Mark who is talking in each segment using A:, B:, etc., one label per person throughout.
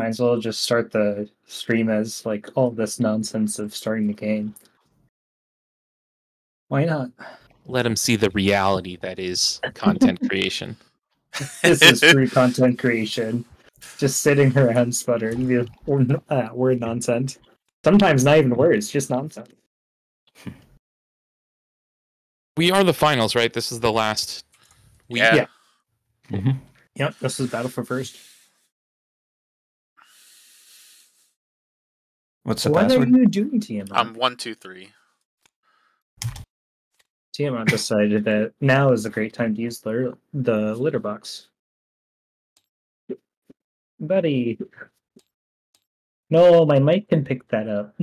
A: Might as well just start the stream as like all this nonsense of starting the game. Why not?
B: Let them see the reality that is content creation.
A: This is true content creation. Just sitting around sputtering word nonsense. Sometimes not even words, just nonsense.
B: We are the finals, right? This is the last week.
C: Yeah.
A: Mm-hmm. Yep, this is Battle for First.
D: What's the
A: what
D: password?
A: are you doing, Tiamat?
C: 123.
A: Tiamat decided that now is a great time to use the litter box. Buddy. No, my mic can pick that up.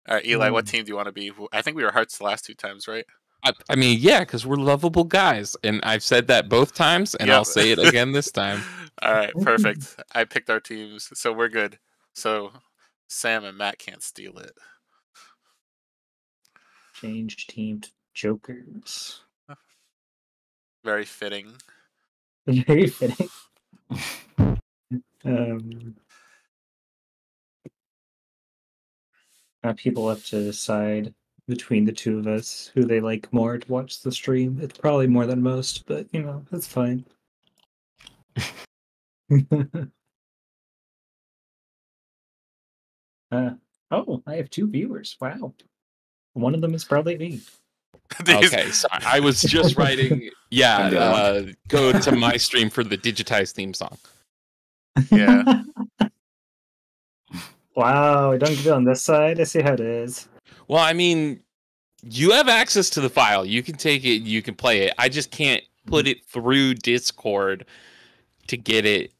C: All right, Eli, what team do you want to be? I think we were Hearts the last 2 times, right?
B: I mean, yeah, because we're lovable guys, and I've said that both times, and I'll say it again this time.
C: All right, perfect. I picked our teams, so we're good. So Sam and Matt can't steal it.
A: Change team to Jokers.
C: Very fitting.
A: Very fitting. People have to decide between the two of us who they like more to watch the stream. It's probably more than most, but you know, that's fine. Oh, I have 2 viewers. Wow. One of them is probably me.
B: Okay, so I was just writing, go to my stream for the Digitize theme song.
C: Yeah.
A: Wow, I don't get it on this side. I see how it is.
B: Well, I mean, you have access to the file. You can take it, you can play it. I just can't put it through Discord to get it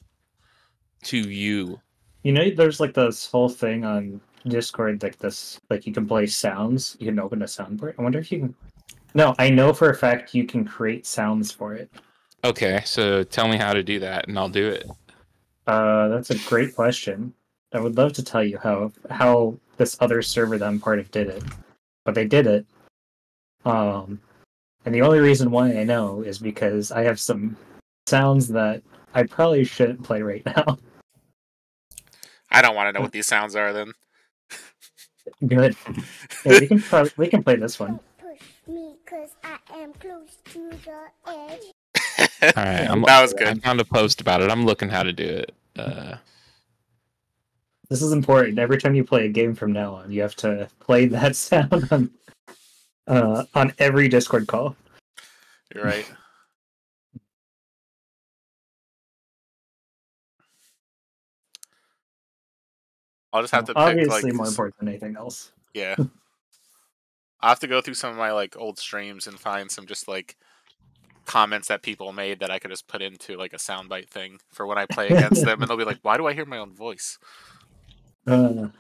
B: to you.
A: You know, there's like this whole thing on Discord, like this, like you can play sounds. You can open a soundboard. I wonder if you can. No, I know for a fact you can create sounds for it.
B: Okay, so tell me how to do that, and I'll do it.
A: That's a great question. I would love to tell you how this other server that I'm part of did it, but they did it. And the only reason why I know is because I have some sounds that I probably shouldn't play right now.
C: I don't want to know what these sounds are then.
A: Good. Yeah, we can play this one.
E: Push me 'cause I am close to the edge.
B: All right,
C: that was good.
B: I found a post about it. I'm looking how to do it.
A: This is important. Every time you play a game from now on, you have to play that sound on every Discord call.
C: You're right. I'll just have to pick,
A: obviously
C: like,
A: more important than anything else.
C: Yeah. I'll have to go through some of my like old streams and find some just like comments that people made that I could just put into like a soundbite thing for when I play against them, and they'll be like, "Why do I hear my own voice?"
A: There'd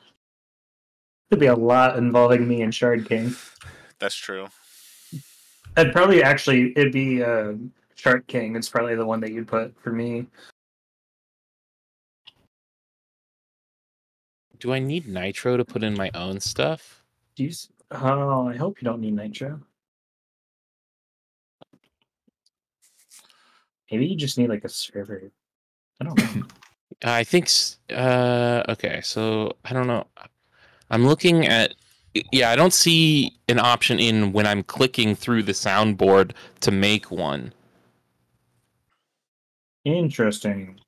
A: be a lot involving me and Shard King.
C: That's true.
A: It'd be Shard King. It's probably the one that you'd put for me.
B: Do I need Nitro to put in my own stuff?
A: Oh, I hope you don't need Nitro. Maybe you just need like a server. I don't know.
B: I think. Okay, so I don't know. I'm looking at. Yeah, I don't see an option in when I'm clicking through the soundboard to make one.
A: Interesting.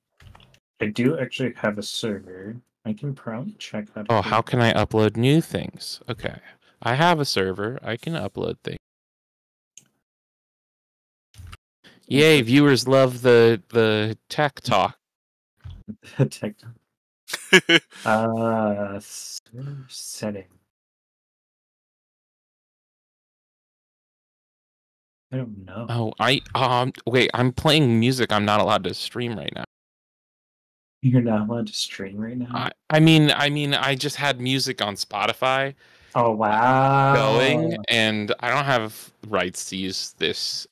A: I do actually have a server. I can probably check that.
B: Oh, how can I upload new things? Okay. I have a server. I can upload things. Yay, viewers love the tech talk.
A: Tech talk. Setting. I don't know.
B: Oh, wait, I'm playing music I'm not allowed to stream right now.
A: You're not allowed to stream right now?
B: I mean, I just had music on Spotify.
A: Oh, wow.
B: Going, and I don't have rights to use this.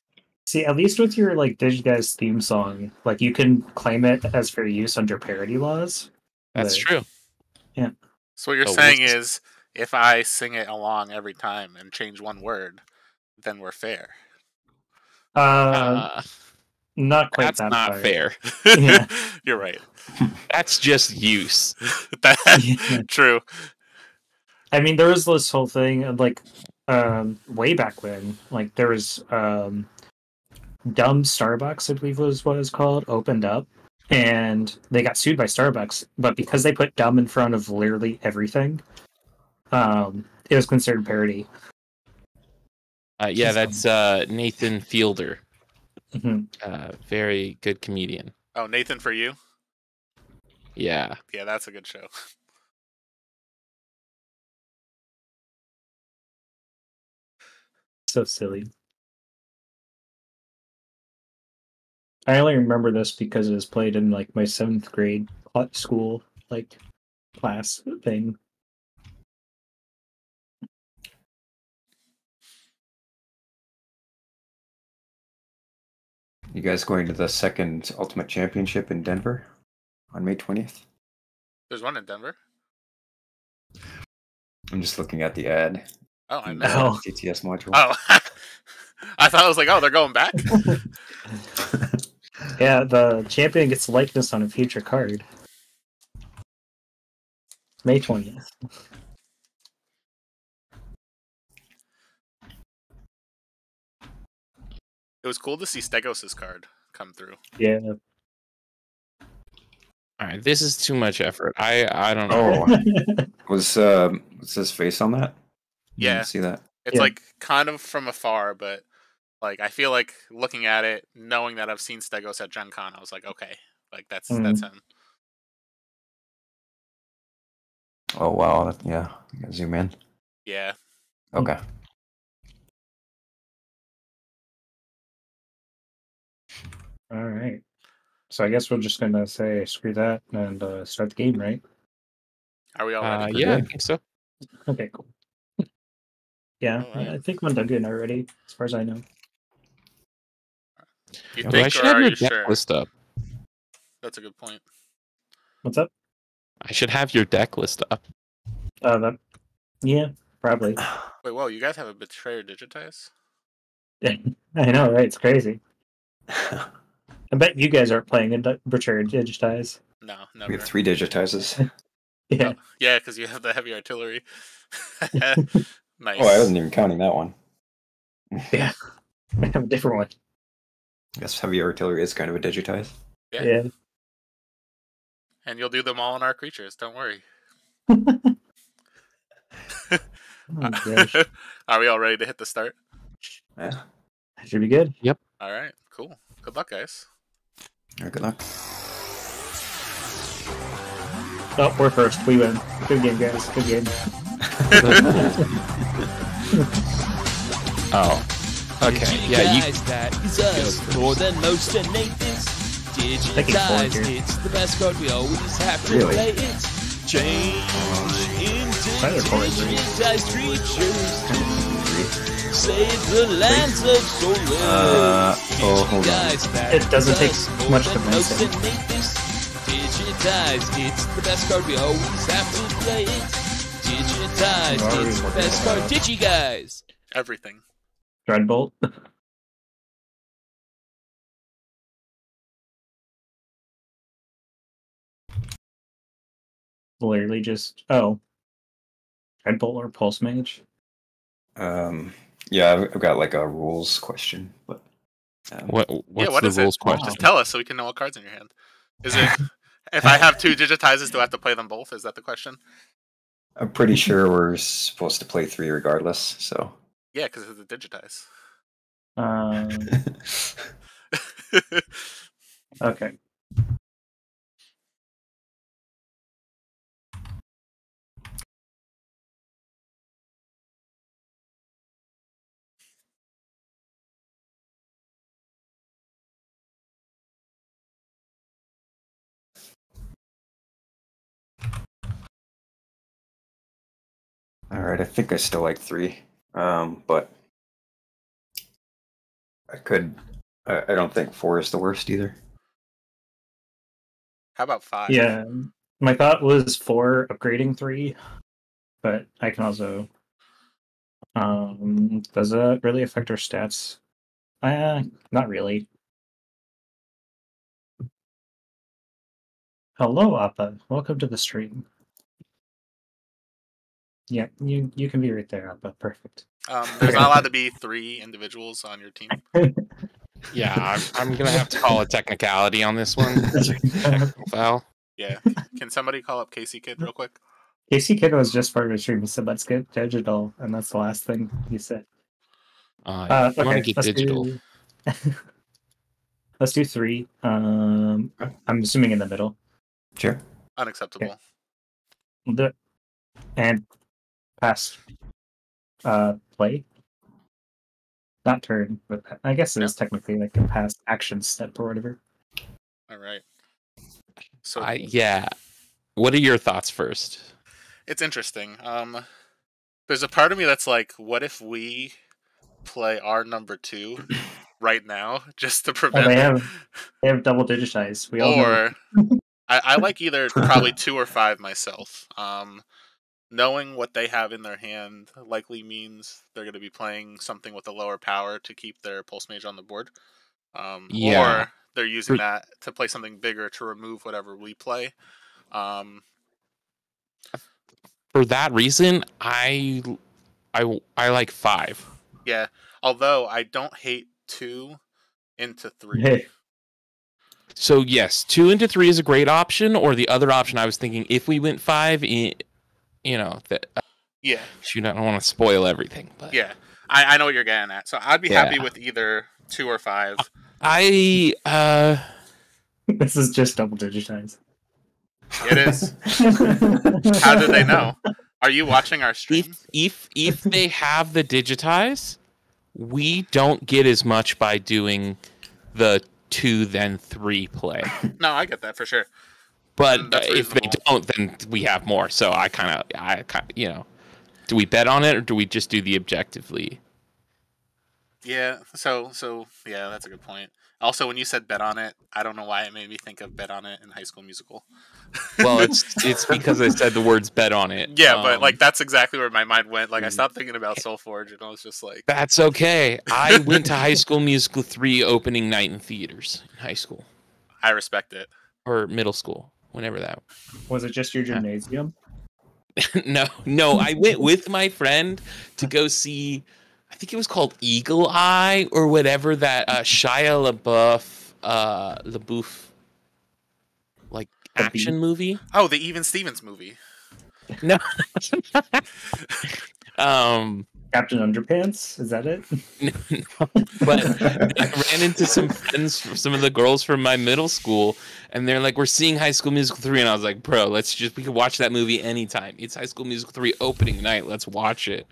A: See, at least with your like Digitize theme song, like you can claim it as fair use under parody laws.
B: That's true.
A: Yeah.
C: So what you're saying is, if I sing it along every time and change one word, then we're fair.
B: Uh,
A: Not quite
B: that's
A: that
B: not
A: far.
B: fair.
A: Yeah.
C: You're right.
B: That's just use.
A: Yeah.
C: True.
A: I mean, there was this whole thing of, like, way back when, like, there was Dumb Starbucks, I believe was what it was called, opened up, and they got sued by Starbucks, but because they put dumb in front of literally everything, it was considered parody.
B: Yeah, that's Nathan Fielder.
A: Mm-hmm.
B: Very good comedian.
C: Oh, Nathan for you?
B: Yeah.
C: Yeah, that's a good show.
A: So silly. I only remember this because it was played in like my 7th grade school like class thing.
D: You guys going to the second Ultimate Championship in Denver on May 20th?
C: There's one in Denver.
D: I'm just looking at the ad.
C: Oh, I
D: in
C: missed
D: the
A: Oh.
D: TTS module.
C: Oh, I thought I was like, oh, they're going back.
A: Yeah, the champion gets likeness on a future card. May 20th.
C: It was cool to see Stegos's card come through.
A: Yeah.
B: All right, this is too much effort. I don't know.
D: Oh, was his face on that?
C: Yeah.
D: See that?
C: It's
A: Yeah.
C: like kind of from afar, but like I feel like looking at it, knowing that I've seen Stegos at Gen Con, I was like, okay, like that's him.
D: Oh wow, yeah. You gotta zoom in.
C: Yeah.
D: Okay.
A: All right. So I guess we're just gonna say screw that and start the game, right?
C: Are we all ready?
B: Yeah, I
D: good.
B: think so.
A: Okay, cool. Yeah,
C: All right.
A: I think I'm done good already, as far as I know.
C: You
B: Well, I
C: think,
B: should
C: or
B: have
C: are
B: your
C: you
B: deck
C: sure?
B: list up.
C: That's a good point.
A: What's up?
B: I should have your deck list up.
A: Yeah, probably.
C: Wait, whoa, you guys have a Betrayer Digitize?
A: I know, right? It's crazy. I bet you guys aren't playing a Butcher Digitize.
C: No,
D: We
C: never.
D: have 3 digitizes.
A: Yeah.
C: Oh, yeah, because you have the heavy artillery. Nice.
D: Oh, I wasn't even counting that one.
A: Yeah. I have a different one.
D: I guess heavy artillery is kind of a digitize.
C: Yeah.
A: Yeah.
C: And you'll do them all on our creatures. Don't worry.
A: Oh, gosh.
C: Are we all ready to hit the start?
D: Yeah.
A: That should be good.
C: All right, cool. Good luck, guys.
D: All right, good luck.
A: Oh, we're first. We win. Good game, guys. Good game.
B: Oh. Okay. Yeah, you.
F: Digitize, that is us. More than most and Nathas. Digitize,
A: here.
F: it's the best card. We always have to
D: Really?
F: play it. Change into
A: Tyler Ford, right?
F: digitized creatures. Save the lands of Solar.
D: Hold on.
F: Digitize, that
A: It doesn't
F: is
A: take
F: us.
A: much
F: More
A: to
F: than most
A: mention.
F: and Nathas. Digitize, it's the best card. We always have to play it. Digitize,
A: Already
F: it's the
A: working
F: best
A: on
F: card.
A: that.
F: Digi guys.
C: Everything.
A: Dreadbolt. Literally just Dreadbolt or Pulse Mage.
D: Yeah, I've got like a rules question, but
B: What's
C: what
B: the
C: is
B: rules
C: it?
B: question?
C: Just tell us so we can know what cards in your hand. Is it if I have 2 digitizes, do I have to play them both? Is that the question?
D: I'm pretty sure we're supposed to play 3 regardless. So
C: Yeah, because it's a digitize.
A: Okay.
D: all right, I think I still like 3, but I could. I don't think 4 is the worst either.
C: How about 5?
A: Yeah. My thought was 4 upgrading 3, but I can also does that really affect our stats? Not really. Hello, Appa. Welcome to the stream. Yeah, you can be right there, Appa. Perfect.
C: There's not allowed to be 3 individuals on your team.
B: Yeah, I'm gonna have to call a technicality on this one. Technical foul.
C: Yeah. Can somebody call up Casey Kid real quick?
A: Casey Kid was just part of the stream. He said, "Let's get digital," and that's the last thing he said.
B: You want to
A: Okay,
B: get
A: let's
B: digital.
A: Let's do 3. I'm assuming in the middle.
D: Sure.
C: Unacceptable.
A: We'll do it. And pass. Play. Not turn, but I guess it is technically like a past action step or whatever.
C: All right. So
B: Yeah. What are your thoughts first?
C: it's interesting. There's a part of me that's like, what if we play our number 2 right now just to prevent
A: they have double digitize. We all know.
C: Or I like either probably 2 or 5 myself. Knowing what they have in their hand likely means they're going to be playing something with a lower power to keep their Pulse Mage on the board.
B: Yeah.
C: Or they're using that to play something bigger to remove whatever we play.
B: For that reason, I like 5.
C: Yeah, although I don't hate 2 into 3.
A: Hey,
B: So yes, 2 into 3 is a great option. Or the other option, I was thinking, if we went 5, that.
C: Yeah.
B: Shoot, I don't want to spoil everything, but
C: Yeah, I know what you're getting at. So I'd be happy with either 2 or 5.
A: this is just double digitize.
C: It is. How do they know? Are you watching our stream?
B: If they have the digitize, we don't get as much by doing the 2 then 3 play.
C: No, I get that for sure.
B: But
C: That's
B: if they
C: reasonable.
B: don't, then we have more. So I kind of, do we bet on it or do we just do the objectively?
C: Yeah, so yeah, that's a good point. Also, when you said bet on it, I don't know why it made me think of Bet on It in High School Musical.
B: Well, it's because I said the words bet on it.
C: Yeah, but like that's exactly where my mind went. Like I stopped thinking about SolForge and I was just like,
B: That's okay. I went to High School Musical 3 opening night in theaters in high school.
C: I respect it.
B: Or middle school, whenever that.
A: Was it just your gymnasium?
B: No, I went with my friend to go see, I think it was called Eagle Eye or whatever, that Shia LaBeouf like action movie.
C: Oh, the Even Stevens movie.
B: No.
A: Captain Underpants? Is that it?
B: No. But I ran into some friends, some of the girls from my middle school, and they're like, "We're seeing High School Musical 3," and I was like, "Bro, we can watch that movie anytime. It's High School Musical 3 opening night. Let's watch it."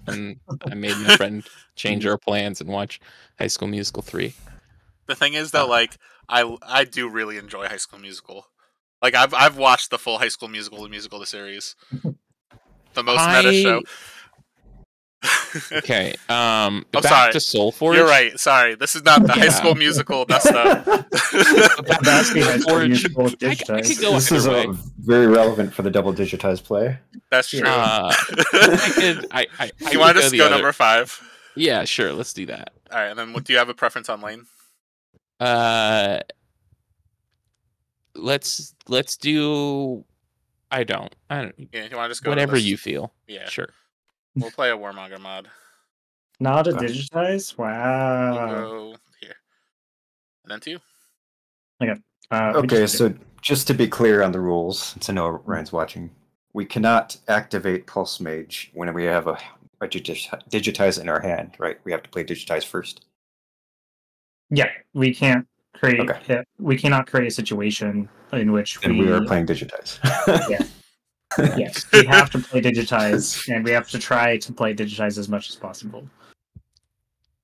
B: And I made my friend change our plans and watch High School Musical 3.
C: The thing is though, like I do really enjoy High School Musical. Like I've watched the full High School Musical, the series, the most meta show.
B: Okay.
C: Oh,
B: back
C: sorry.
B: to SolForge.
C: You're right. Sorry, this is not the High School Musical Dustup.
A: That's the High School Musical
B: I could
A: digitize.
B: go
D: This
B: either
D: is
B: way.
D: very relevant for the double digitized play.
C: That's true.
B: You
C: You want to just go number 5?
B: Yeah, sure. Let's do that.
C: All right, and then do you have a preference on lane?
B: Let's do. I don't.
C: Yeah, you want to just go
B: Whatever
C: to this?
B: you feel.
C: Yeah,
B: Sure.
C: We'll play a Warmonger mod.
A: Not a digitize? Wow.
C: We'll go here, and then 2.
D: Okay, so just to be clear on the rules, since I know Ryan's watching, we cannot activate Pulse Mage when we have a digitize in our hand, right? We have to play digitize first.
A: Yeah, we can't create.
D: Okay.
A: We cannot create a situation in which
D: And we are playing digitize.
A: Yeah. Yes, we have to play digitize, and we have to try to play digitize as much as possible.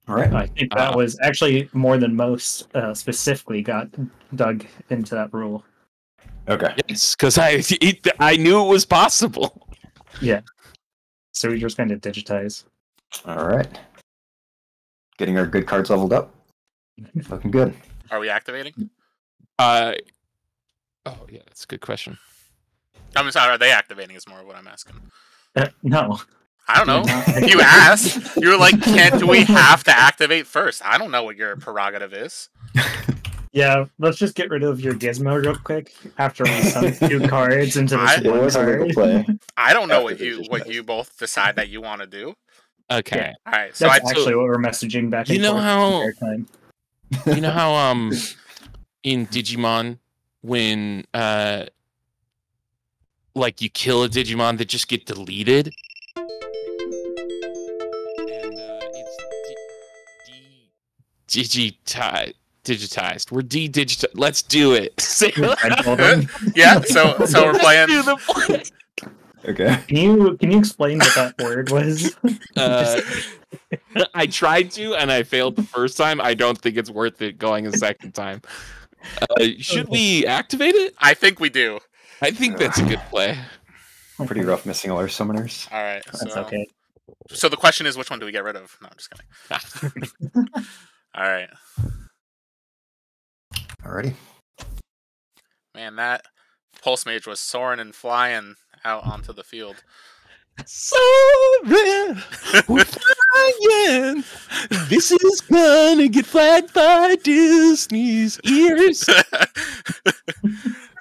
D: All right.
A: I think that was actually more than most specifically got dug into that rule.
D: Okay.
B: Yes, because I knew it was possible.
A: Yeah. So we're just going to digitize.
D: All right. Getting our good cards leveled up. Looking good.
C: Are we activating?
B: Oh yeah, that's a good question.
C: I'm sorry. Are they activating? Is more of what I'm asking.
A: No.
C: I don't know. You asked. You were like, do we have to activate first? I don't know what your prerogative is.
A: Yeah, let's just get rid of your gizmo real quick after we sunk 2 cards into this one card.
G: Play.
C: I don't know what you both decide that you want to do.
B: Okay.
C: All right. So
A: that's actually what we're messaging back.
B: You know
A: forth
B: how?
A: the entire time.
B: You know how in Digimon when like you kill a Digimon that just get deleted. And digitized. We're digitized. Let's do it.
C: Yeah. So we're playing.
B: Do the play.
D: Okay.
A: Can you explain what that word was?
B: I tried to, and I failed the first time. I don't think it's worth it going a second time. Should we activate it?
C: I think we do.
B: I think that's a good play.
D: Pretty rough missing all our summoners.
C: All right.
A: That's okay.
C: So the question is, which one do we get rid of? No, I'm just kidding. All right.
D: Alrighty.
C: Man, that Pulse Mage was soaring and flying out onto the field.
B: Soaring, we're flying. This is gonna get flagged by Disney's ears.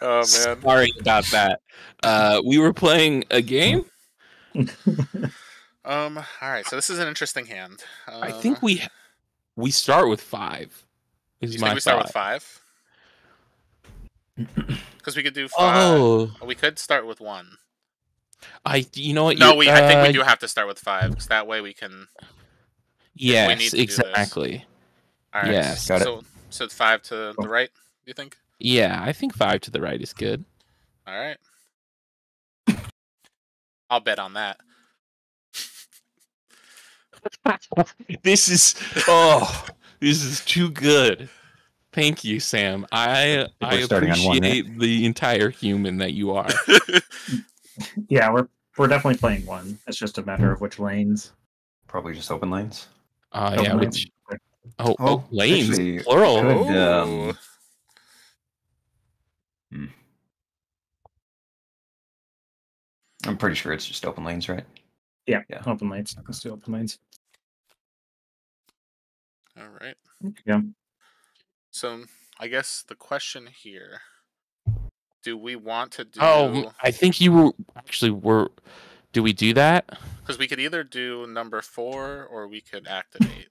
C: Oh man.
B: Sorry about that. We were playing a game.
C: All right. So this is an interesting hand.
B: I think we start with 5.
C: You think we start with 5? Because we could do 5.
B: Oh,
C: we could start with 1.
B: You know what?
C: No, I think we do have to start with 5 because that way we can.
B: Yes, exactly.
C: All right.
B: Yes,
D: got it.
C: So 5 to the right. You think?
B: Yeah, I think 5 to the right is good.
C: All right. I'll bet on that.
B: This is too good. Thank you, Sam. I appreciate the entire human that you are.
A: Yeah, we're definitely playing 1. It's just a matter of which lanes.
D: Probably just open lanes.
B: Yeah,
A: lanes.
B: lanes,
D: actually,
B: plural.
D: Could, I'm pretty sure it's just open lanes, right?
A: Yeah. Open lanes. Let's do open lanes.
C: All right.
A: Yeah.
C: So I guess the question here: do we want to do?
B: Oh, I think you were actually were. Do we do that?
C: Because we could either do number 4 or we could activate.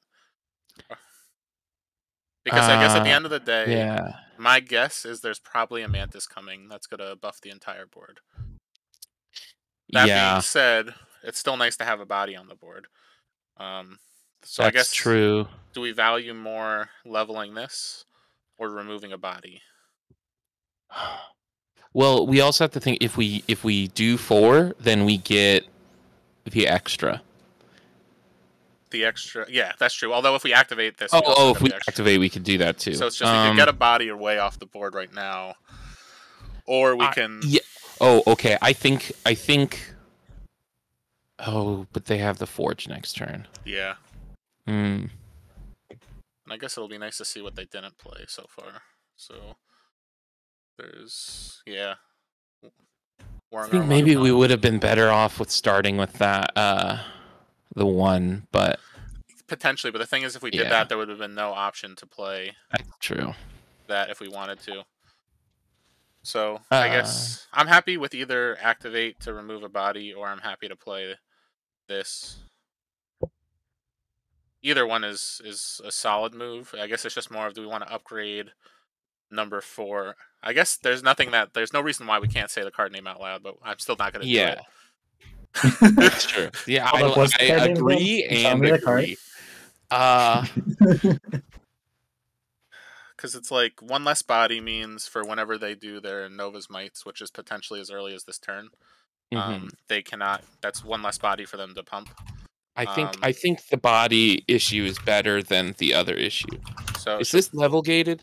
C: Because I guess at the end of the day, my guess is there's probably a Mantis coming that's gonna buff the entire board. That being said, it's still nice to have a body on the board. So I guess
B: true.
C: Do we value more leveling this or removing a body?
B: Well, we also have to think if we do 4, then we get the extra.
C: The extra, yeah, that's true. Although if we activate this,
B: if we activate, we could do that too.
C: So it's just we could get a body way off the board right now, or we can.
B: Yeah. Oh, okay. I think. Oh, but they have the Forge next turn.
C: Yeah.
B: Hmm.
C: And I guess it'll be nice to see what they didn't play so far. So there's
B: I think maybe we would have been better off with starting with that the 1, but
C: potentially. But the thing is, if we did that, there would have been no option to play.
B: That's true.
C: That if we wanted to. So I guess I'm happy with either activate to remove a body, or I'm happy to play this. Either one is a solid move. I guess it's just more of, do we want to upgrade number 4? I guess there's no reason why we can't say the card name out loud, but I'm still not going to do it.
B: That's true. Yeah, I agree and agree.
C: Because it's like 1 less body means for whenever they do their Nova's Mites, which is potentially as early as this turn, they cannot. That's 1 less body for them to pump.
B: I think the body issue is better than the other issue. So is this level gated?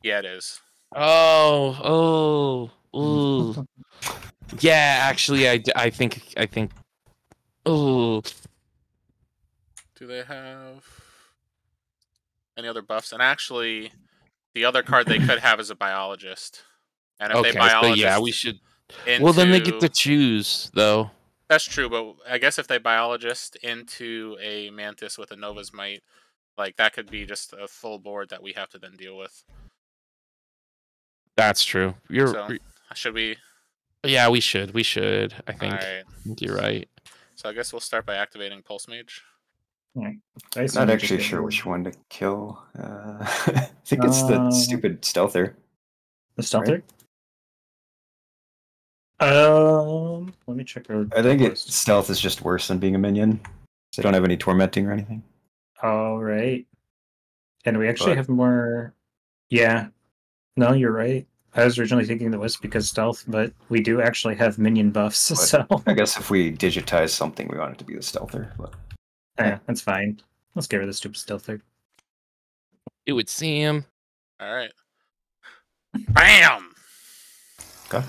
C: Yeah, it is.
B: Oh. Yeah, actually, I think. Oh.
C: Do they have any other buffs? And actually, the other card they could have is a biologist. And if they biologist,
B: we should. Well, then they get to choose, though.
C: That's true, but I guess if they biologist into a Mantis with a Nova's Might, like that could be just a full board that we have to then deal with.
B: That's true.
C: Should we?
B: Yeah, we should. I think.
C: All right.
B: You're right.
C: So I guess we'll start by activating Pulse Mage.
D: I'm not actually sure which one to kill. I think it's the stupid Stealther.
A: The Stealther? Right? Let me check.
D: I think Stealth is just worse than being a minion. So they don't have any tormenting or anything.
A: Oh, right. And we actually have more... Yeah. No, you're right. I was originally thinking the Wisp because Stealth, but we do actually have minion buffs,
D: but
A: so...
D: I guess if we digitize something, we want it to be the Stealther. But...
A: Yeah, that's fine. Let's get rid of the stupid Stealther.
B: It would seem.
C: All right. Bam!
D: Okay.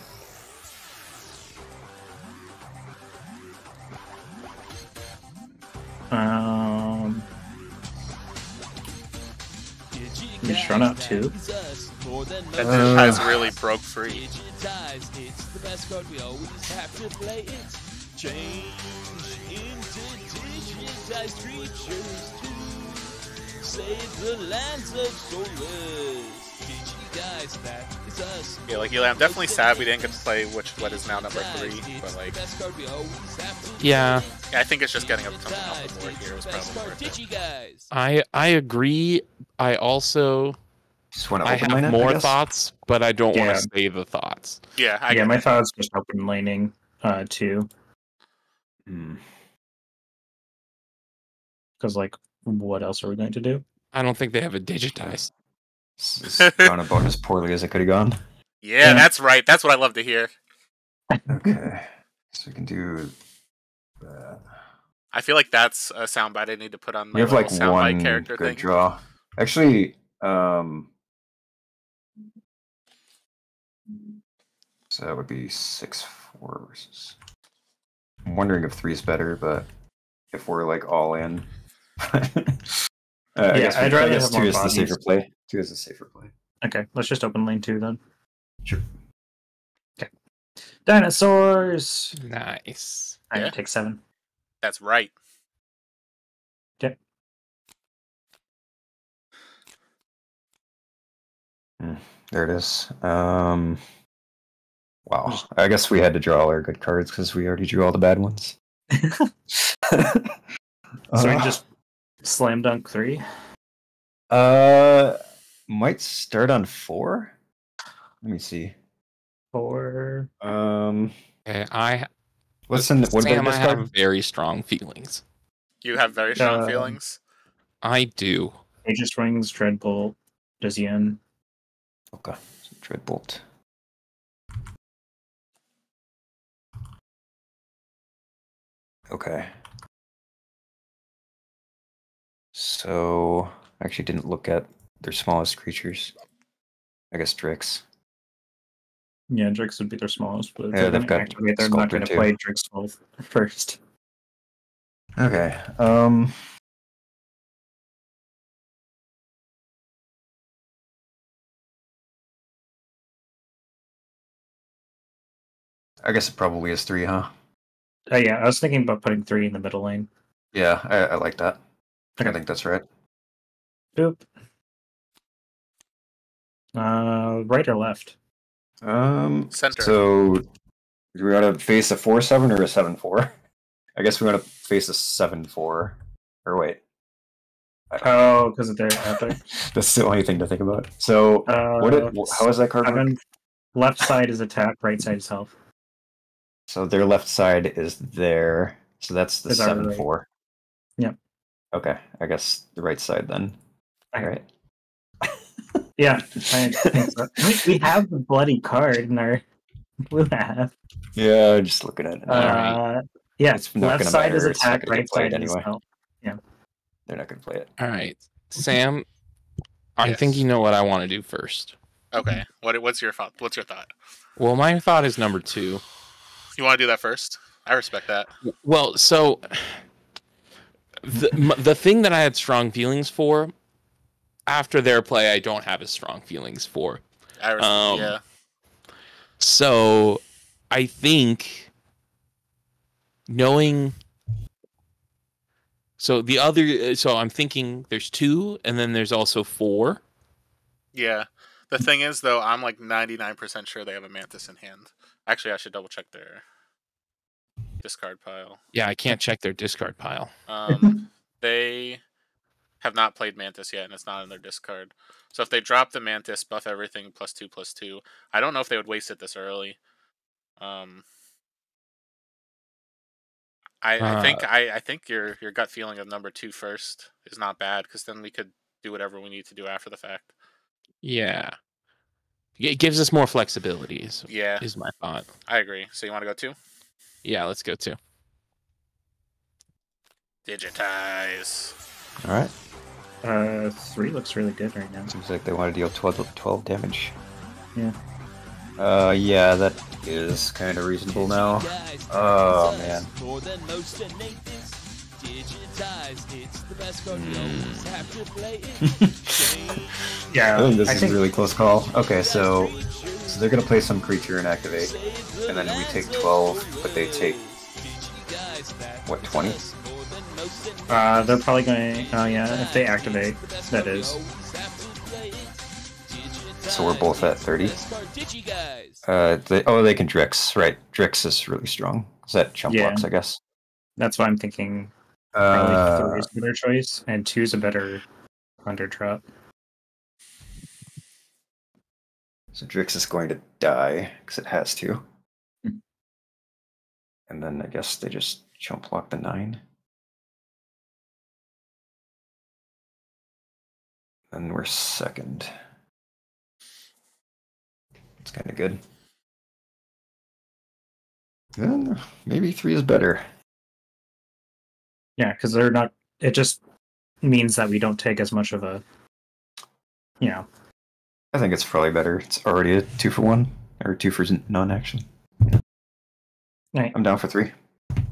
A: Just run out too.
C: That Digitize really broke free.
F: Digitize, it's the best card, we always have to play it. Change into digitized creatures to save the lands of Solus. Digitize, that is us.
C: Yeah, like Eli, I'm definitely sad we didn't get to play what is now number 3, but like...
B: Yeah.
C: I think it's just getting up something off the board here was probably worth it.
B: I agree. I also... I have more thoughts, but I don't want to say the thoughts.
C: Yeah,
A: my thoughts just open laning, too. Because, like, what else are we going to do?
B: I don't think they have a Digitize.
D: It's gone about as poorly as it could have gone.
C: Yeah, that's right. That's what I love to hear.
D: Okay, so we can do that.
C: I feel like that's a soundbite I need to put on my
D: you have like one
C: character
D: good
C: thing.
D: Draw. Actually, so that would be 6-4 versus. I'm wondering if 3 is better, but if we're like all in, I guess
A: I'd rather have
D: 2
A: more
D: is the
A: bodies.
D: safer play. 2 is the safer play.
A: Okay, let's just open lane 2 then.
D: Sure.
A: Okay. Dinosaurs!
B: Nice.
A: I'm gonna take 7.
C: That's right.
A: Okay.
D: There it is. Wow. I guess we had to draw all our good cards because we already drew all the bad ones.
A: So we just slam dunk 3?
D: Might start on 4. Let me see.
A: 4.
B: Okay,
D: Listen, what
B: Sam,
D: about this
B: I
D: card?
B: have very strong feelings.
C: You have very strong feelings?
B: I do.
A: Aegis Wings, Dreadbolt, Dizien.
D: Okay, so Dreadbolt. Okay. So, I actually didn't look at their smallest creatures. I guess Drix.
A: Yeah, Drix would be their smallest, but
D: Yeah, they've got
A: they're not
D: Sculptor
A: going to
D: too.
A: play Drix first.
D: Okay. I guess it probably is 3, huh?
A: Yeah, I was thinking about putting 3 in the middle lane.
D: Yeah, I like that. I think that's right.
A: Boop. Right or left?
C: Center.
D: So, do we want to face a 4/7 or a 7/4? I guess we want to face a 7/4. Or wait.
A: Oh, because they're epic.
D: That's the only thing to think about. So, how is that card?
A: Left side is attack, right side is health.
D: So their left side is there. So that's the 7/4.
A: Yep.
D: Okay, I guess the right side then. All right.
A: Yeah, I think so. We have the bloody card in our blue half.
D: Yeah, just looking at it.
A: Yeah,
D: it's not
A: left
D: gonna
A: side
D: matter.
A: is
D: It's not
A: attack,
D: gonna
A: right
D: get played
A: side is
D: anyway.
A: health. Yeah.
D: They're not going to play it.
B: All right, Sam. I think you know what I want to do first.
C: Okay. What's your thought? What's your thought?
B: Well, my thought is number 2.
C: You want to do that first? I respect that.
B: Well, so the thing that I had strong feelings for after their play, I don't have as strong feelings for.
C: Yeah.
B: So I think knowing. So the other, so I'm thinking there's 2, and then there's also 4.
C: Yeah. The thing is, though, I'm like 99% sure they have a Mantis in hand. Actually, I should double check their discard pile.
B: Yeah, I can't check their discard pile.
C: They have not played Mantis yet, and it's not in their discard. So if they drop the Mantis, buff everything +2/+2. I don't know if they would waste it this early. I think your gut feeling of number 2 first is not bad, because then we could do whatever we need to do after the fact.
B: Yeah. It gives us more flexibility, is my thought.
C: I agree. So you want to go 2?
B: Yeah, let's go 2.
C: Digitize.
D: All right.
A: 3 looks really good right now.
D: Seems like they want to deal 12 damage.
A: Yeah.
D: Yeah, that is kind of reasonable now. Oh, man.
A: Yeah.
D: I think this is a really close call. Okay, so they're going to play some creature and activate. And then we take 12, but they take, what, 20?
A: They're probably going to, yeah, if they activate, that is.
D: So we're both at 30. They can Drix, right? Drix is really strong. Is that chump blocks, I guess?
A: That's why I'm thinking probably 3 is a better choice, and 2 is a better under drop.
D: So Drix is going to die, because it has to. And then I guess they just chump block the 9. And we're second. It's kind of good. Then maybe 3 is better.
A: Yeah, because they're not. It just means that we don't take as much of a. You know.
D: I think it's probably better. It's already a 2 for 1 or 2 for non-action.
A: Right.
D: I'm down for 3.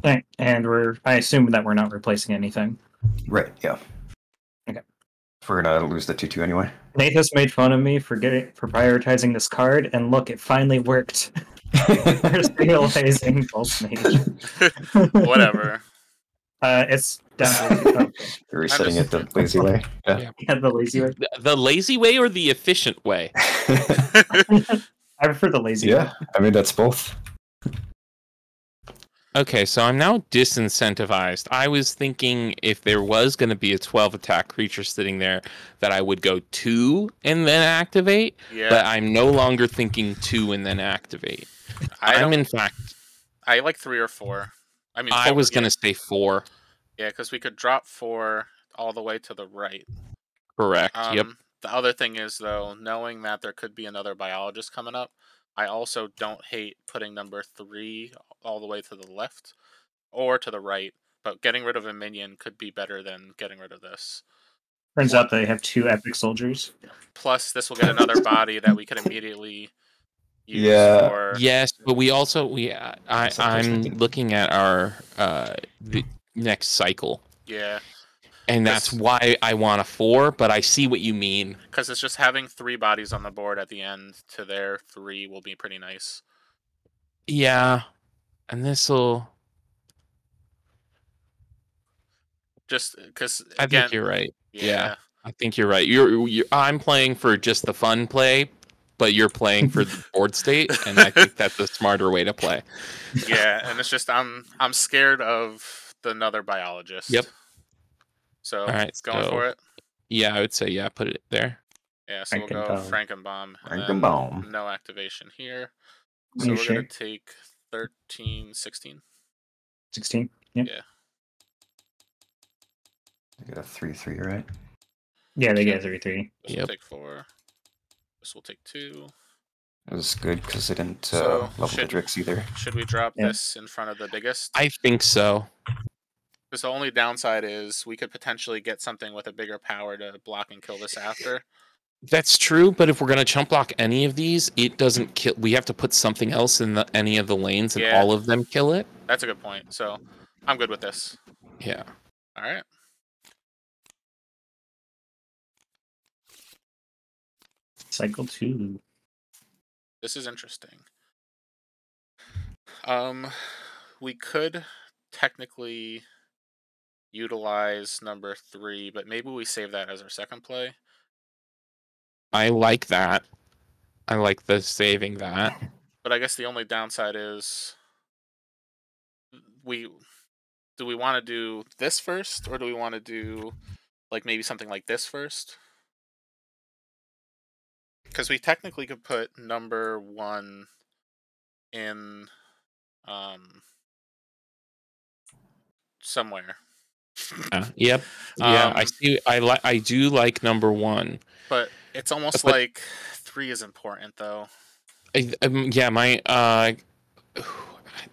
A: Right. And I assume that we're not replacing anything.
D: Right. Yeah.
A: Okay.
D: If we're gonna lose the 2/2 anyway.
A: Nathas made fun of me for prioritizing this card, and look, it finally worked. We're stabilizing Pulse Mage.
C: Whatever.
A: It's definitely
D: We're setting it the lazy way. Yeah.
A: The lazy way.
B: The lazy way or the efficient way?
A: I prefer the lazy way.
D: Yeah, I mean that's both.
B: Okay, so I'm now disincentivized. I was thinking if there was going to be a 12 attack creature sitting there, that I would go 2 and then activate.
C: Yeah.
B: But I'm no longer thinking 2 and then activate. In fact,
C: I like 3 or 4. I mean,
B: I was going to say 4.
C: Yeah, because we could drop 4 all the way to the right.
B: Correct. Yep.
C: The other thing is, though, knowing that there could be another biologist coming up, I also don't hate putting number 3 all the way to the left or to the right, but getting rid of a minion could be better than getting rid of this.
A: Turns out they have 2 epic soldiers.
C: Plus, this will get another body that we could immediately use.
D: Yeah.
C: For...
B: Yes, but we also I'm looking at our the next cycle.
C: Yeah.
B: And that's why I want a 4, but I see what you mean.
C: Because it's just having 3 bodies on the board at the end to their 3 will be pretty nice.
B: Yeah. And this'll...
C: Just because,
B: I think you're right.
C: Yeah.
B: I think you're right. I'm playing for just the fun play, but you're playing for the board state, and I think that's a smarter way to play.
C: Yeah, and it's just I'm scared of another biologist.
B: Yep.
C: So,
B: all right,
C: going for it?
B: Yeah, I would say, yeah, put it there.
C: Yeah, so we'll go Frankenbaum.
D: Frankenbaum.
C: No activation here. So we're going to take 13, 16.
A: 16? Yep.
C: Yeah.
D: They get a 3/3, right?
A: Yeah, they get a 3/3.
C: This will take 4. This will take 2.
D: It was good because they didn't level the Drix either.
C: Should we drop this in front of the biggest?
B: I think so.
C: Because the only downside is we could potentially get something with a bigger power to block and kill this after.
B: That's true, but if we're going to chump block any of these, it doesn't kill. We have to put something else in any of the lanes, and all of them kill it.
C: That's a good point. So I'm good with this.
B: Yeah.
C: All right.
A: Cycle 2.
C: This is interesting. We could technically utilize number 3, but maybe we save that as our second play.
B: I like that. I like the saving that.
C: But I guess the only downside is do we want to do this first, or do we want to do like maybe something like this first? Because we technically could put number 1 in somewhere.
B: Yep. Yeah, I see. I do like number 1.
C: But it's almost like 3 is important, though.
B: Yeah, my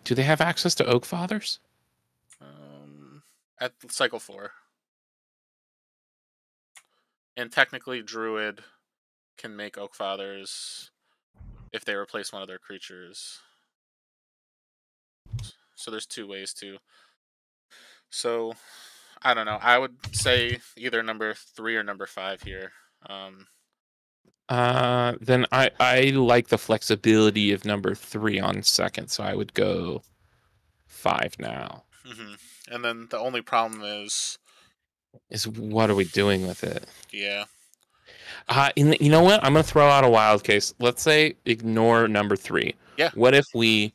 B: do they have access to Oak Fathers?
C: At cycle 4. And technically, Druid can make Oak Fathers if they replace one of their creatures. So there's 2 ways to. So I don't know. I would say either number 3 or number 5 here.
B: Then I like the flexibility of number 3 on second, so I would go 5 now.
C: And then the only problem is
B: what are we doing with it?
C: Yeah.
B: You know what? I'm gonna throw out a wild case. Let's say ignore number 3.
C: Yeah.
B: What if we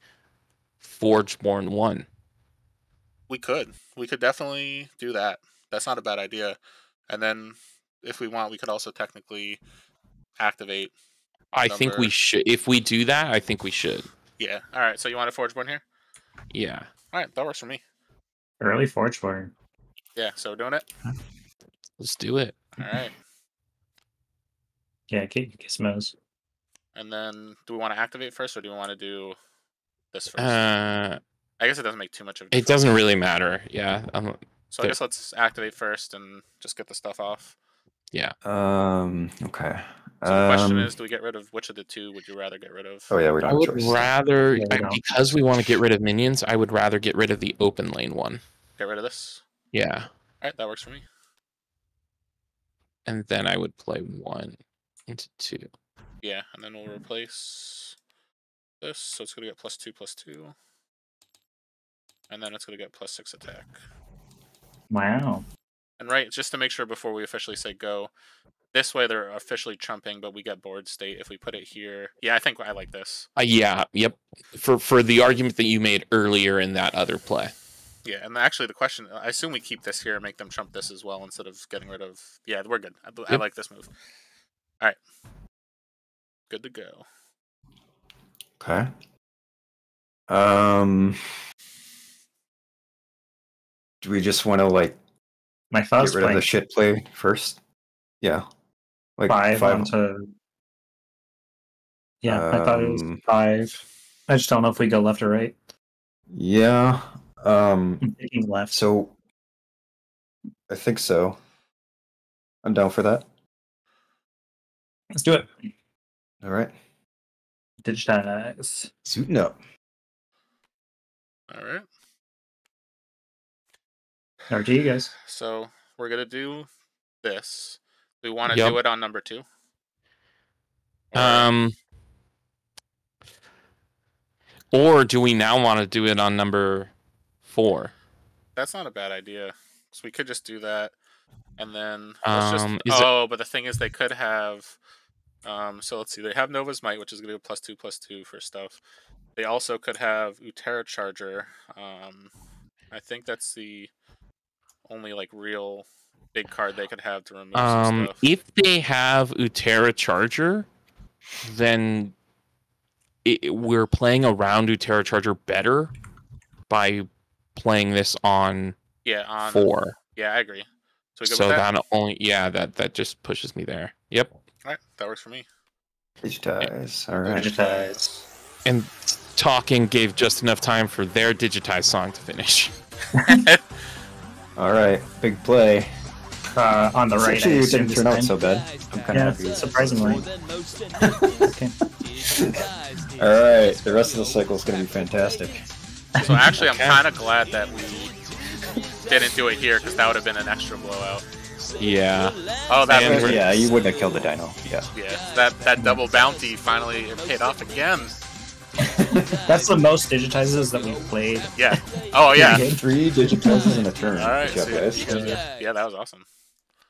B: Forgeborn 1?
C: We could definitely do that. That's not a bad idea. And then if we want, we could also technically activate.
B: I think we should. If we do that, I think we should.
C: Yeah. All right. So you want a Forgeborn here?
B: Yeah.
C: All right. That works for me.
A: Early Forgeborn.
C: Yeah. So we're doing it.
B: Let's do it.
C: All right.
A: Yeah, Gizmos.
C: And then, do we want to activate first, or do we want to do this first? I guess it doesn't make too much of a difference.
B: It doesn't really matter. Yeah.
C: So I guess let's activate first and just get the stuff off.
B: Yeah.
D: Okay.
C: So the question is, do we get rid of which of the 2 would you rather get rid of?
D: Oh yeah, we don't.
B: I would
D: choice.
B: rather, because we want to get rid of minions, I would rather get rid of the open lane one.
C: Get rid of this?
B: Yeah.
C: All right, that works for me.
B: And then I would play 1 into 2.
C: Yeah, and then we'll replace this, so it's going to get +2/+2. And then it's going to get +6 attack.
A: Wow.
C: And right, just to make sure before we officially say go, this way they're officially trumping, but we get board state if we put it here. Yeah, I think I like this.
B: Yeah, yep. For the argument that you made earlier in that other play.
C: Yeah, and actually the question, I assume we keep this here and make them trump this as well instead of getting rid of... Yeah, we're good. I like this move. All right. Good to go.
D: Okay. Do we just want to like
A: my get
D: rid of the shit play first? Yeah. Like
A: 5 onto... Yeah, I thought it was 5. I just don't know if we go left or right.
D: Yeah.
A: I'm thinking left.
D: So I think so. I'm down for that.
A: Let's do it.
D: All right.
A: Digitize.
D: Suiting up.
C: All right.
A: Over to you guys.
C: So we're going to do this. We want to do it on number 2.
B: Or do we now want to do it on number 4?
C: That's not a bad idea. So we could just do that. And then let's just... but the thing is they could have... so let's see. They have Nova's Might, which is going to be +2/+2 for stuff. They also could have Utera Charger. I think that's the only like real big card they could have to remove some stuff.
B: If they have Utera Charger, then we're playing around Utera Charger better by playing this on 4.
C: Yeah, I agree.
B: So that only that just pushes me there. Yep.
C: All right, that works for me.
D: Digitize. All right.
A: Digitize.
B: And talking gave just enough time for their Digitize song to finish.
D: All right, big play.
A: On the right.
D: Actually, it didn't turn out so bad. I'm kind of happy.
A: Surprisingly.
D: Okay. All right, the rest of the cycle is going to be fantastic.
C: So actually, I'm kind of glad that we didn't do it here because that would have been an extra blowout.
B: Yeah.
C: Oh,
D: yeah, you wouldn't have killed the dino. Yeah.
C: Yeah. That double bounty finally paid off again.
A: That's the most digitizes that we've played.
C: Yeah. Oh yeah.
D: 3 digitizes in a turn.
C: All right.
D: Good job,
C: So
D: guys.
C: yeah, that was awesome.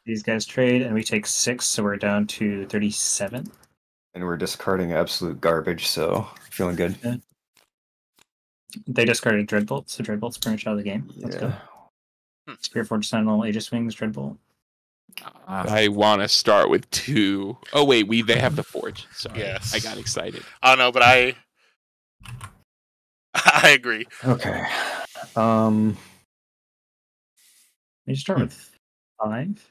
A: These guys trade, and we take 6, so we're down to 37.
D: And we're discarding absolute garbage, so feeling good.
A: Yeah. They discarded Dreadbolt, so Dreadbolt's pretty much out of the game. Let's go. Spearforge Sentinel, Aegis Wings, Dreadbolt.
B: I want to start with 2. Oh wait, they have the forge. Sorry,
C: Yes.
B: I got excited.
C: Oh no, but I agree.
D: Okay.
A: You start with 5.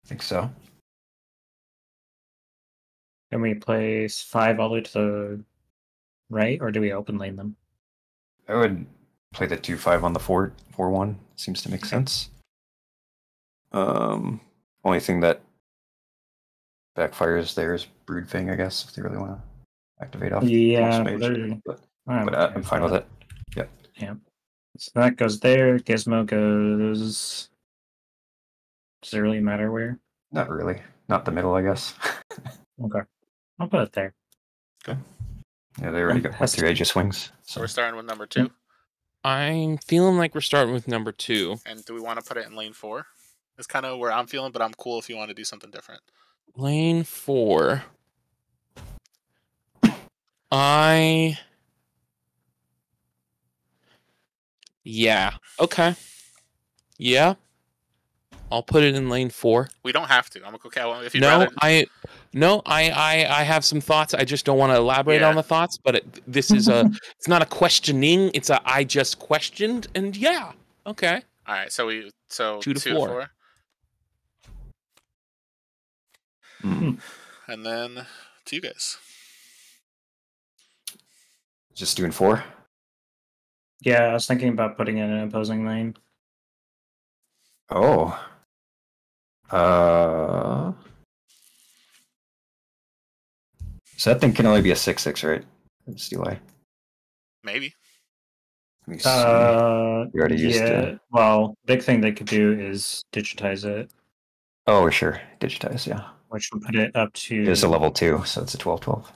D: I think so.
A: Can we place 5 all the way to the right, or do we open lane them?
D: I would play the 2/5 on the 4/1. Seems to make sense. Only thing that backfires there is Broodfang, I guess, if they really want to activate off.
A: Yeah,
D: but I'm fine with it. Yep.
A: Yeah. So that goes there. Gizmo goes. Does it really matter where?
D: Not really. Not the middle, I guess.
A: Okay. I'll put it there.
D: Okay. Yeah, they already got 2 Aegis Wings.
C: So we're starting with number 2.
B: I'm feeling like we're starting with number 2.
C: And do we want to put it in lane 4? It's kind of where I'm feeling, but I'm cool if you want to do something different.
B: Lane 4. Yeah. Okay. Yeah. I'll put it in lane 4.
C: We don't have to. I'm okay. If you
B: I have some thoughts. I just don't want to elaborate on the thoughts. But this is it's not a questioning. It's a I just questioned, and yeah, okay.
C: All right. So 2 to 4. And then to you guys.
D: Just doing 4.
A: Yeah, I was thinking about putting in an opposing lane.
D: Oh. So that thing can only be a 6/6, right? Steeleye.
C: Maybe.
D: You already used it.
A: Well, big thing they could do is digitize it.
D: Oh, sure. Digitize, yeah.
A: Which would put it up to.
D: It's a level 2, so it's a 12/12.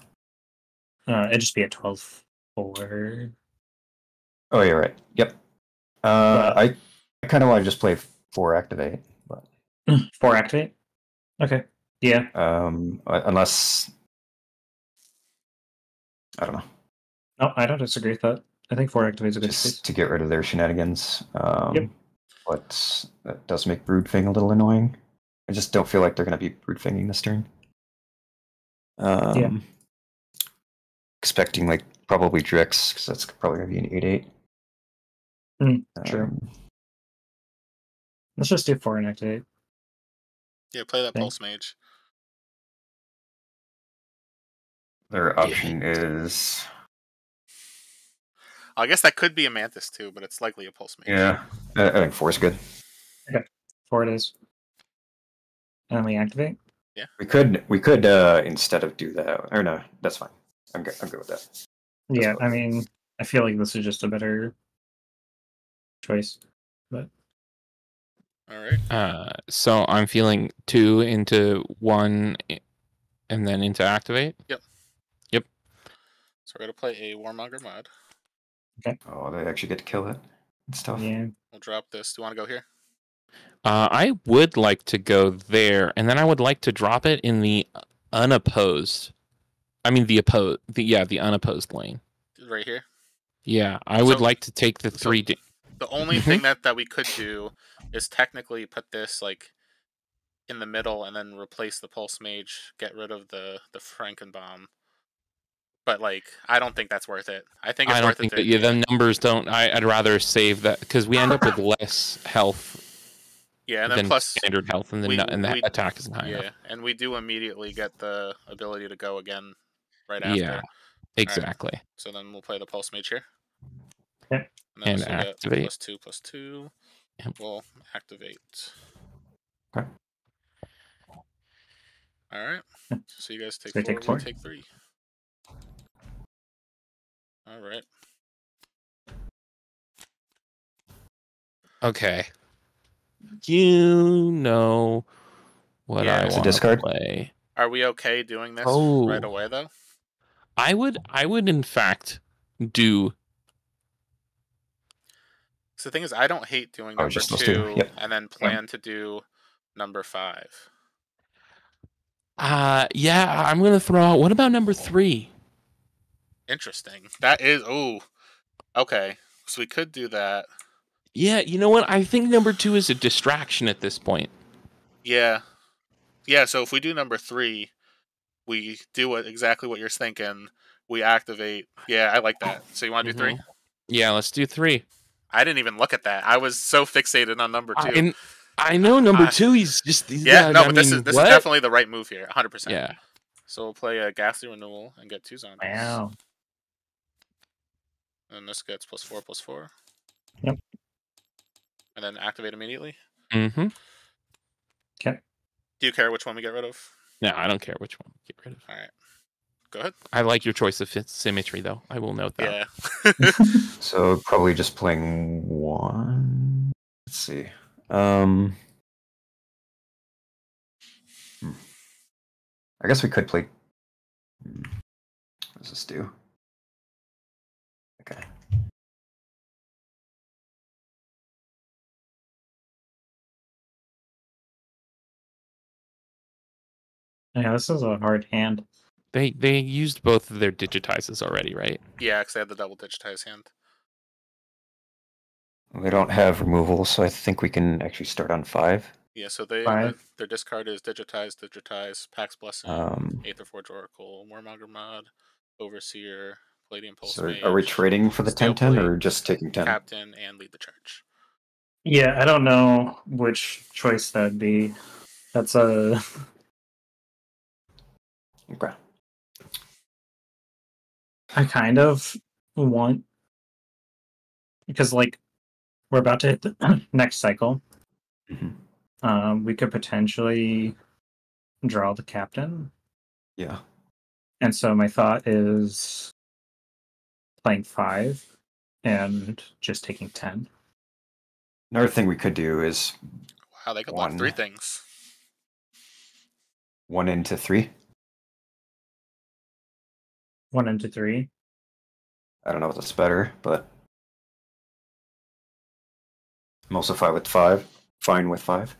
A: It'd just be a 12/4.
D: Oh, you're right. Yep. I kind of want to just play 4 activate, but
A: 4 activate. Okay. Yeah.
D: Unless I don't know.
A: No, I don't disagree with that. I think 4 activates a good
D: Just
A: space.
D: to get rid of their shenanigans.
A: Yep.
D: But that does make Broodfang a little annoying. I just don't feel like they're going to be Broodfanging this turn.
A: Yeah.
D: Expecting like probably Drix, because that's probably going to be an 8/8.
A: Sure. Let's just do 4 and activate.
C: Yeah, play that Pulse Mage.
D: Their option is.
C: I guess that could be a Mantis too, but it's likely a Pulse Mage.
D: Yeah, I think 4 is good.
A: Okay, 4 it is. And then we activate.
C: Yeah,
D: we could instead of do that, or no, that's fine. I'm good with that.
A: Yeah, I mean, I feel like this is just a better choice, but.
C: All right.
B: So I'm feeling 2 into 1, and then into activate.
C: Yep. So we're gonna play a Warmonger mod.
A: Okay.
D: Oh, they actually get to kill it. It's tough.
A: Yeah.
C: We'll drop this. Do you want to go here?
B: I would like to go there, and then I would like to drop it in the unopposed. I mean the unopposed lane.
C: Right here.
B: Yeah, I would like to take the 3.
C: The only thing that we could do is technically put this like in the middle and then replace the Pulse Mage, get rid of the Frankenbomb. But like, I don't think that's worth it. I think it's worth it.
B: The numbers don't. I'd rather save that because we end up with less health.
C: Yeah, and then plus
B: standard health, and the attack isn't high enough.
C: And we do immediately get the ability to go again right after.
B: Yeah, exactly.
C: Right. So then we'll play the Pulse Mage here.
A: Yeah.
C: And
B: activate.
C: +2/+2.
B: Yep.
C: We'll activate.
D: Okay.
C: All right. So you guys take
A: 4.
C: We take 3. All right.
B: Okay. You know what I want to play.
C: Are we okay doing this right away, though?
B: I would in fact do.
C: So the thing is, I don't hate doing number 2
D: Yep.
C: and then plan to do number 5.
B: Yeah, I'm gonna throw out. What about number 3?
C: Interesting. That is okay. So we could do that.
B: Yeah, you know what? I think number 2 is a distraction at this point.
C: Yeah. So if we do number 3, we do exactly what you're thinking. We activate. Yeah, I like that. So you want to do 3?
B: Yeah, let's do 3.
C: I didn't even look at that. I was so fixated on number 2.
B: I know number 2. He's
C: but this is definitely the right move here. 100%.
B: Yeah.
C: So we'll play a Ghastly Renewal and get 2 zombies.
A: Wow.
C: And this gets +4/+4.
A: Yep.
C: And then activate immediately.
B: Mm-hmm.
A: Okay.
C: Do you care which one we get rid of?
B: No, I don't care which one we get rid of.
C: All right. Go ahead.
B: I like your choice of symmetry, though. I will note that.
C: Yeah.
D: So probably just playing 1. Let's see. I guess we could play. What does this do? Okay.
A: Yeah, this is a hard hand.
B: They used both of their digitizes already, right?
C: Yeah, because they had the double digitize hand.
D: They don't have removal, so I think we can actually start on 5.
C: Yeah, so their discard is digitize, Pax Blessing, Aetherforge Oracle, Warmonger Mod, Overseer, Palladium Pulse.
D: So are we trading for the 10/10 or just taking 10?
C: Captain and lead the charge.
A: Yeah, I don't know which choice that'd be. That's a.
D: Okay.
A: I kind of want, because like we're about to hit the next cycle.
D: Mm-hmm.
A: We could potentially draw the captain.
D: Yeah.
A: And so my thought is playing 5 and just taking 10.
D: Another thing we could do is
C: wow, they could block 3 things.
D: 1 into 3.
A: 1 into 3.
D: I don't know if that's better, but I'm also fine with 5. Fine with 5.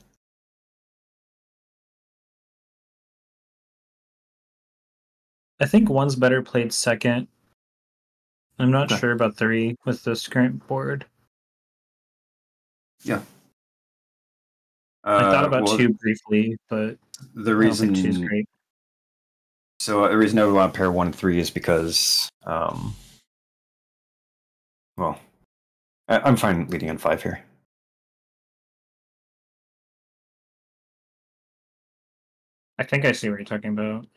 A: I think 1's better played second. I'm not sure about 3 with this current board.
D: Yeah.
A: I thought about 2 briefly, but
D: the reason
A: I don't think 2's great.
D: So the reason I would want to pair 1 and 3 is because, well, I'm fine leading on 5 here.
A: I think I see what you're talking about.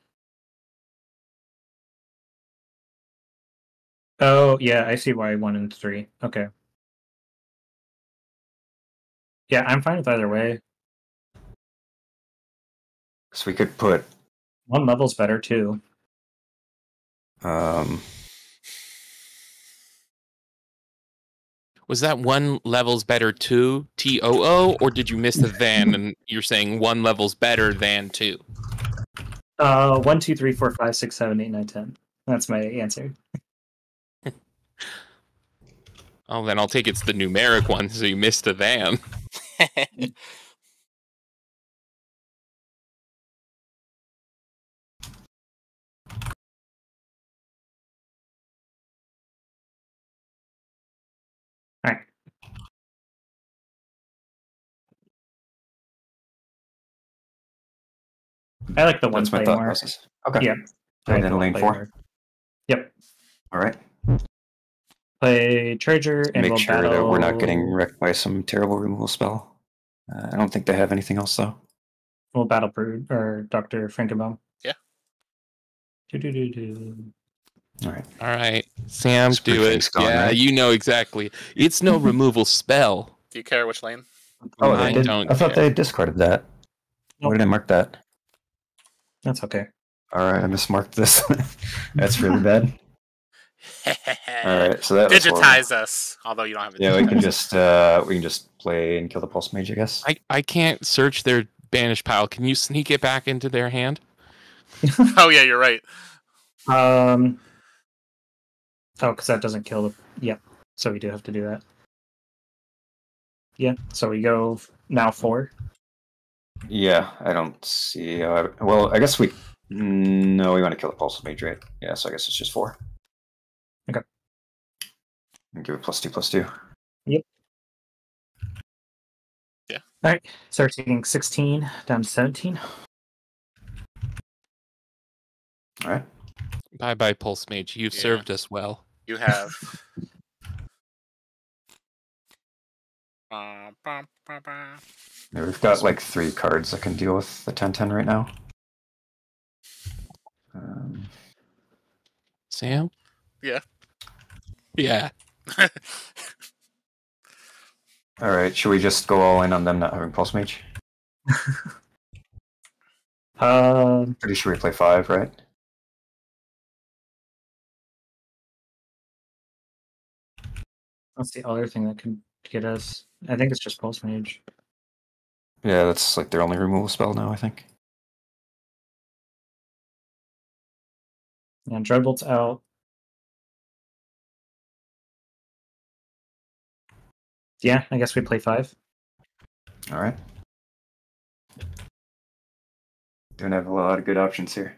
A: Oh, yeah, I see why 1 and 3. Okay. Yeah, I'm fine with either way.
D: So we could put
A: 1 level's better too.
B: Was that 1 level's better too, TOO, or did you miss the than and you're saying 1 level's better than 2?
A: 1, 2, 3, 4, 5, 6, 7, 8, 9, 10. That's my answer.
B: Oh, then I'll take it's the numeric one, so you missed the than.
A: Alright. I like the 1 play more.
D: Process. Okay.
A: Yeah.
D: And then lane 4.
A: Yep.
D: All right.
A: Play Charger and
D: make
A: we'll
D: sure
A: battle...
D: that we're not getting wrecked by some terrible removal spell. I don't think they have anything else though.
A: We'll battle Brood or Dr. Frankenbaum.
C: Yeah.
D: All right.
B: All right. Sam, do it. Yeah, right? You know exactly. It's no removal spell.
C: Do you care which lane?
D: Oh,
B: I
D: they did.
B: don't
D: I thought
B: care.
D: they discarded that. Why did I mark that?
A: That's okay.
D: All right, I mismarked this. That's really bad. All right, so that was
C: digitize us. Although you don't have a
D: yeah, we can just play and kill the pulse mage, I guess.
B: I can't search their banished pile. Can you sneak it back into their hand?
C: Oh yeah, you're right.
A: Oh, because that doesn't kill the. Yeah, so we do have to do that. Yeah, so we go now 4.
D: Yeah, I don't see. Well, I guess we. No, we want to kill the pulse mage, right? Yeah, so I guess it's just 4.
A: Okay.
D: And give it +2/+2.
A: Yep.
C: Yeah.
A: All right, start taking 16 down to 17.
D: All right.
B: Bye bye, Pulse Mage. You've served us well.
C: You have.
D: Yeah, we've got like 3 cards that can deal with the 10/10 right now.
B: Sam?
C: Yeah.
B: Yeah.
D: All right, should we just go all in on them not having pulse mage? Pretty sure we play 5, right?
A: That's the other thing that could get us. I think it's just Pulse Mage.
D: Yeah, that's like their only removal spell now, I think.
A: Yeah, Dreadbolt's out. Yeah, I guess we play 5.
D: All right. Don't have a lot of good options here.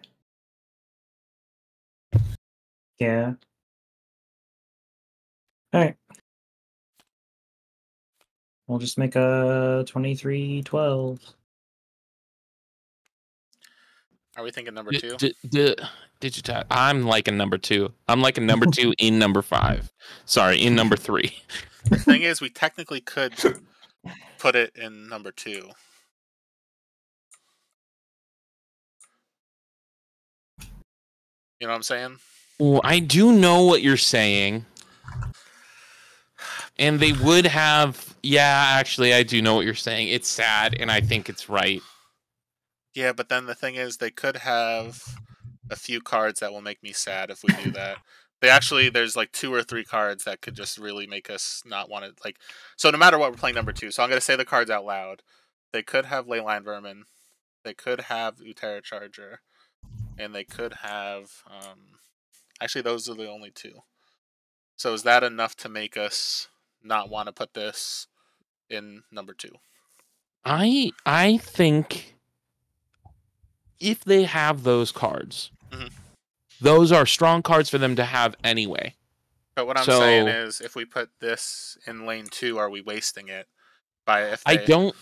A: Yeah. All right. We'll just make a 23-12.
C: Are we thinking number 2?
B: Digitize. I'm like a number 2. I'm like a number 2 in number 5. Sorry, in number 3.
C: The thing is, we technically could put it in number 2. You know what I'm saying?
B: Well, I do know what you're saying. And they would have... Yeah, actually, I do know what you're saying. It's sad, and I think it's right.
C: Yeah, but then the thing is, they could have a few cards that will make me sad if we do that. There's like 2 or 3 cards that could just really make us not want to, like... So no matter what, we're playing number 2. So I'm going to say the cards out loud. They could have Leyline Vermin. They could have Utera Charger. And they could have... Actually, those are the only 2. So is that enough to make us not want to put this in number 2?
B: I think if they have those cards, those are strong cards for them to have anyway.
C: But what I'm saying is, if we put this in lane 2, are we wasting it? I
B: don't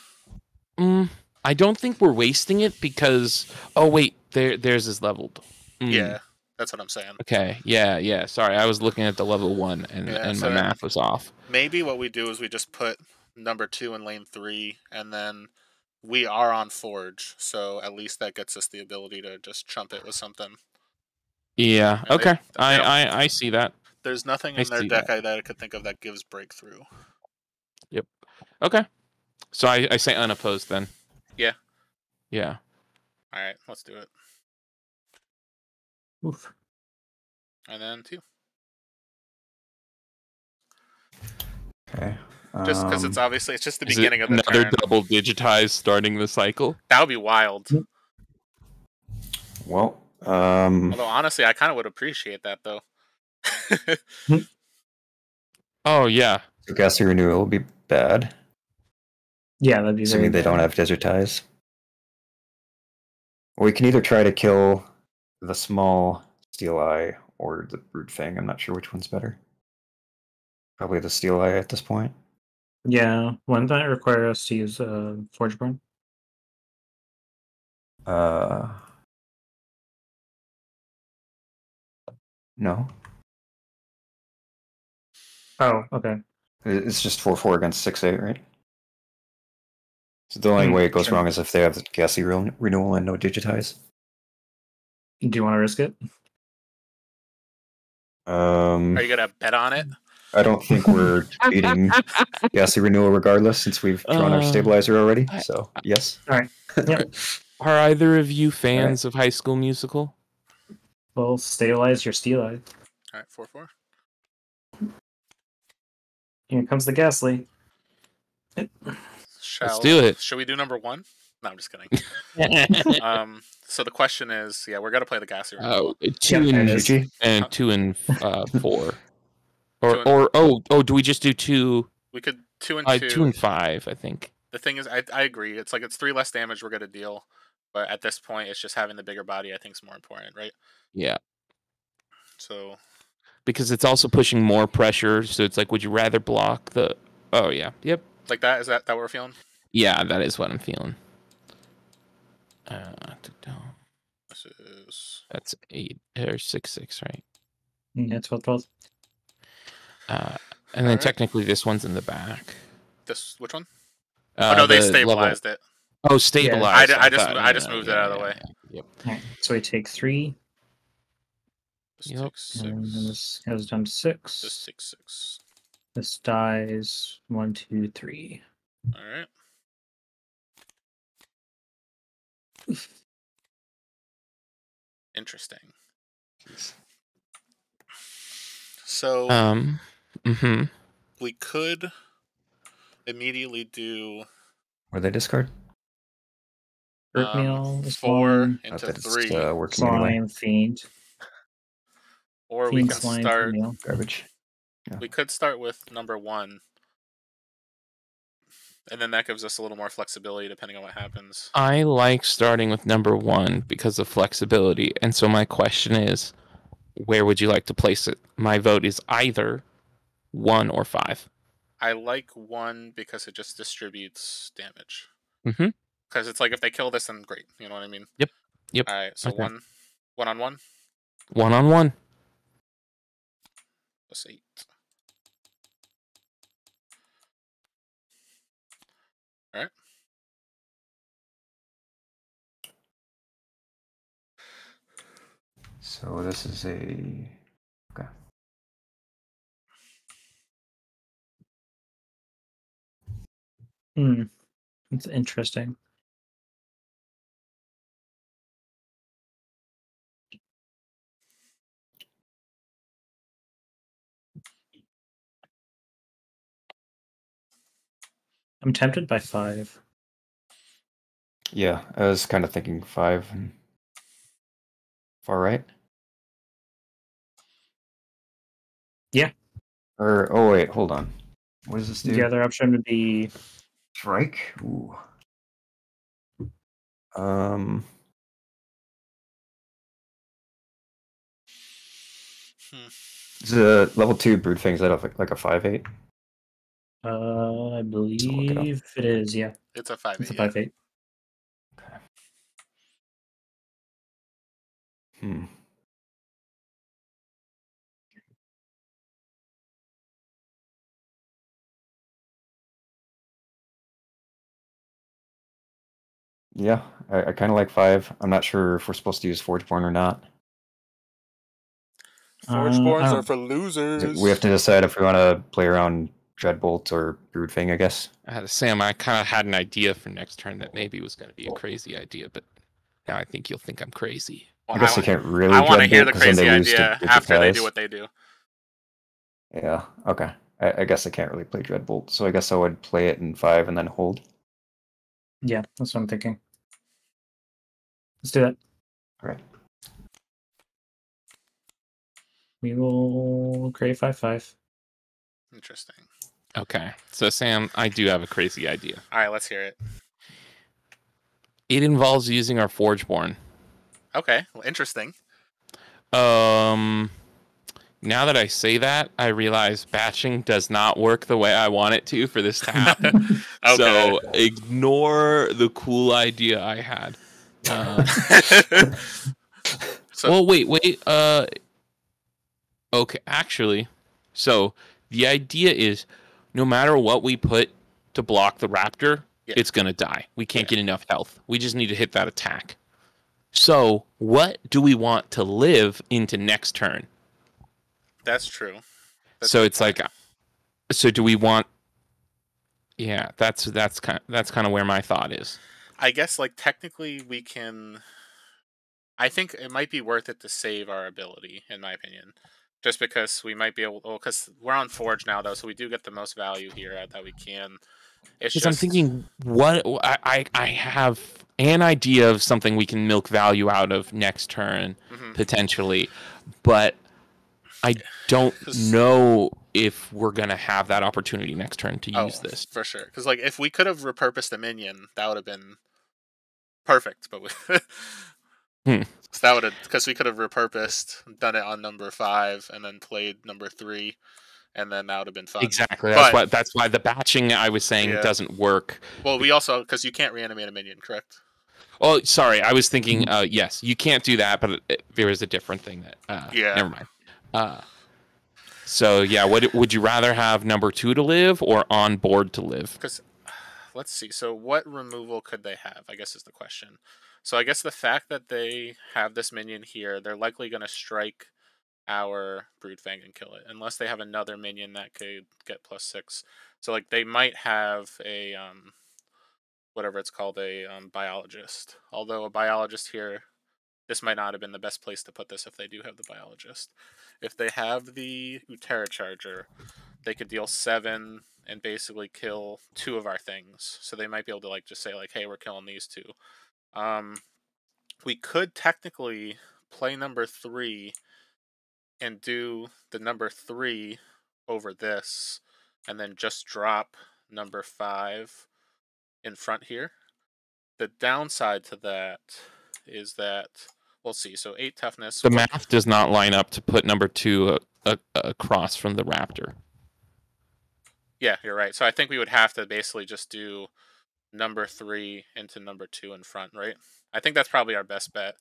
B: think we're wasting it because... Oh, wait, theirs is leveled.
C: Yeah, that's what I'm saying.
B: Okay, yeah. Sorry, I was looking at the level 1 and my math was off.
C: Maybe what we do is we just put number 2 in lane 3, and then we are on Forge, so at least that gets us the ability to just chump it with something.
B: Yeah, and okay. I see that.
C: There's nothing in their deck that I could think of that gives breakthrough.
B: Yep. Okay. So I say unopposed then.
C: Yeah.
B: Yeah.
C: Alright, let's do it.
A: Oof.
C: And then 2.
D: Okay.
C: Just because it's obviously, it's just the beginning of the turn.
B: Another double digitize starting the cycle?
C: That would be wild.
D: Well,
C: although honestly, I kind of would appreciate that though.
B: Oh yeah.
D: So Gassy Renewal will be bad.
A: Yeah, that'd be
D: assuming they don't have Digitize. We can either try to kill the small Steel Eye or the Brute Fang. I'm not sure which one's better. Probably the Steel Eye at this point.
A: Yeah, wouldn't that require us to use Forgeborn?
D: No.
A: Oh, okay.
D: It's just 4/4 against 6/8, right? So the only way it goes wrong is if they have the Gassy Renewal and no Digitize.
A: Do you want to risk it?
C: Are you gonna bet on it?
D: I don't think we're beating Gassy Renewal regardless, since we've drawn our stabilizer already. So yes.
A: All right. Yep.
B: Are either of you fans of High School Musical?
A: Well, stabilize your Steel Eye.
C: All right, 4/4.
A: Here comes the ghastly.
B: Let's do it.
C: Should we do number 1? No, I'm just kidding. So the question is, yeah, we're gonna play the ghastly.
B: Oh,
C: Removal.
B: 2 and 2 and 4. Or do we just do 2?
C: We could 2 and 2.
B: 2 and 5, I think.
C: The thing is, I agree. It's like it's 3 less damage we're gonna deal, but at this point, it's just having the bigger body. I think is more important, right?
B: Yeah.
C: So.
B: Because it's also pushing more pressure, so it's like, would you rather block the? Oh yeah, yep.
C: Like that? Is that what we're feeling?
B: Yeah, that is what I'm feeling.
C: This is.
B: That's 8 or 6, right?
A: Yeah, 12.
B: And then technically this one's in the back.
C: This which one? Oh no, they stabilized it.
B: Oh, stabilized.
C: Yeah. I just moved it out of the way.
B: Yep.
A: Right, so we take 3.
C: This takes 6.
A: And this goes down to 6.
C: This takes 6.
A: This dies 1, 2, 3.
C: All right. Interesting. So we could immediately do.
D: Or they discard?
A: Meal is
C: 4 into 3.
A: Slime, Fiend.
C: Or
A: Fiend,
C: we can
A: slime,
C: start.
D: Garbage. Yeah.
C: We could start with number 1. And then that gives us a little more flexibility depending on what happens.
B: I like starting with number 1 because of flexibility. And so my question is, where would you like to place it? My vote is either 1 or 5.
C: I like 1 because it just distributes damage.
B: Mm-hmm.
C: Because it's like if they kill this, then great. You know what I mean?
B: Yep.
C: All right. So
B: okay.
C: 1 on 1.
B: 1 on 1.
C: Plus 8. All right.
D: So this is a okay.
A: It's interesting. I'm tempted by 5.
D: Yeah, I was kind of thinking 5. Far right?
A: Yeah.
D: Or, oh wait, hold on. What does this do?
A: The other option would be...
D: Strike? Ooh. Is a level 2 brood thing, is that like a 5/8?
A: I believe it is, yeah.
C: It's a 5/8.
A: It's a 5/8.
D: Okay. Yeah, I kind of like 5. I'm not sure if we're supposed to use Forgeborn or not.
C: Forgeborns are for losers.
D: We have to decide if we want to play around Dreadbolt or Broodfang, I guess.
B: Sam, I kind of had an idea for next turn that maybe was going to be a crazy idea, but now I think you'll think I'm crazy.
D: Well, I guess I can't really.
C: I want to hear the crazy idea after they do what they do.
D: Yeah, okay. I guess I can't really play Dreadbolt, so I guess I would play it in 5 and then hold.
A: Yeah, that's what I'm thinking. Let's do that.
D: All right.
A: We will create 5/5.
C: Interesting.
B: Okay, so Sam, I do have a crazy idea.
C: All right, let's hear it.
B: It involves using our Forgeborn.
C: Okay, well, interesting.
B: Now that I say that, I realize batching does not work the way I want it to for this to happen.
C: Okay.
B: So ignore the cool idea I had. Well, wait. Okay, actually, so the idea is no matter what we put to block the raptor, it's going to die. We can't get enough health. We just need to hit that attack. So what do we want to live into next turn?
C: That's true.
B: So it's like, so do we want? Yeah, that's kind of where my thought is.
C: I guess like technically we can. I think it might be worth it to save our ability, in my opinion, Just because we might be able, because we're on Forge now though, so we do get the most value here that we can. It's just
B: I'm thinking, what I have an idea of something we can milk value out of next turn potentially, but I don't know if we're gonna have that opportunity next turn to use this
C: for sure. Because like if we could have repurposed a minion, that would have been perfect. But so that would have, because we could have repurposed, done it on number 5, and then played number 3. And then that would have been fun.
B: Exactly. That's why the batching I was saying doesn't work.
C: Well, we also, because you can't reanimate a minion, correct?
B: Oh, sorry. I was thinking. Yes, you can't do that, but there is a different thing that. Never mind. So yeah, would you rather have number 2 to live or on board to live?
C: Because let's see. So what removal could they have? I guess is the question. So I guess the fact that they have this minion here, they're likely going to strike our Broodfang and kill it, unless they have another minion that could get +6. So like they might have a whatever it's called, a biologist. Although a biologist here, this might not have been the best place to put this if they do have the biologist. If they have the Utera Charger, they could deal 7 and basically kill 2 of our things. So they might be able to like just say like, hey, we're killing these 2. We could technically play number 3 and do the number 3 over this, and then just drop number 5 in front here. The downside to that is that, we'll see, so 8 toughness.
B: The math does not line up to put number 2 across from the Raptor.
C: Yeah, you're right. So I think we would have to basically just do number 3 into number 2 in front, right? I think that's probably our best bet.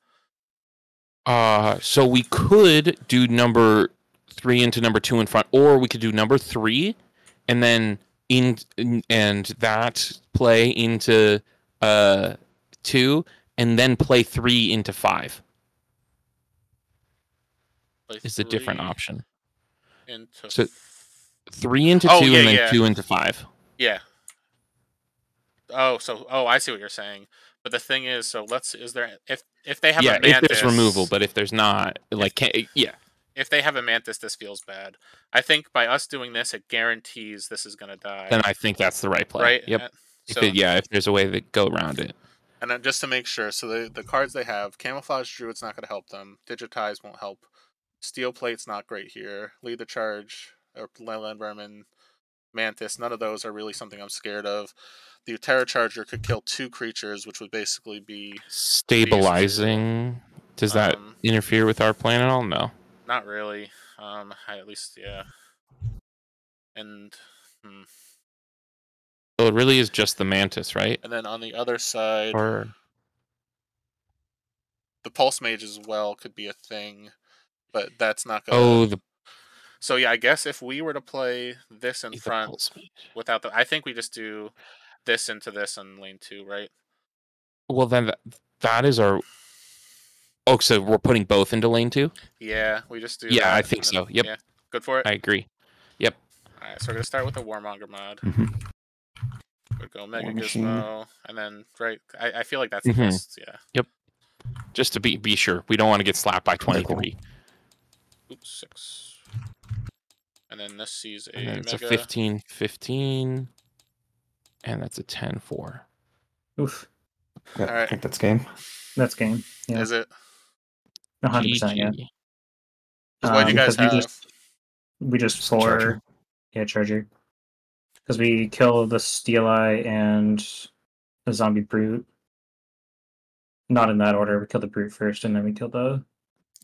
B: So we could do number 3 into number 2 in front, or we could do number 3 and then and that play into 2 and then play 3 into 5. Is a different option. So 3 into 2 and then 2 into 5.
C: Yeah. Oh, I see what you're saying. But the thing is, so if they have a Mantis,
B: if there's removal, but if there's not, like,
C: if they have a Mantis, this feels bad. I think by us doing this, it guarantees this is going to die.
B: Then I think that's the right play.
C: Right?
B: Yep. If there's a way to go around it.
C: And then just to make sure, so the cards they have, Camouflage Druid's not going to help them. Digitize won't help. Steel Plate's not great here. Lead the Charge, or Land Vermin, Mantis, none of those are really something I'm scared of. The Utera Charger could kill 2 creatures, which would basically be
B: stabilizing. Does that interfere with our plan at all? No.
C: Not really. At least, yeah. And
B: so it really is just the Mantis, right?
C: And then on the other side, the Pulse Mage as well could be a thing, but that's not going to... So yeah, I guess if we were to play this in front without I think we just do this into this on lane 2, right?
B: Well, then that is our... Oh, so we're putting both into lane 2?
C: Yeah, we just do
B: I think so. Yep.
C: Yeah. Good for it?
B: I agree. Yep.
C: Alright, so we're going to start with the Warmonger mod. We'd go Mega Gizmo, and then, right, I feel like that's the best, yeah.
B: Yep. Just to be sure. We don't want to get slapped by 23.
C: Oops, 6. And then this sees a
B: Mega. It's a 15-15. And that's a 10-4.
A: Oof.
D: Yeah,
C: all right.
D: I think that's game.
A: That's game. Yeah.
C: Is it?
A: 100%, yeah.
C: What do you guys have?
A: We just Charger. Yeah, Charger. Because we kill the Steel Eye and the Zombie Brute. Not in that order. We kill the Brute first, and then we kill the...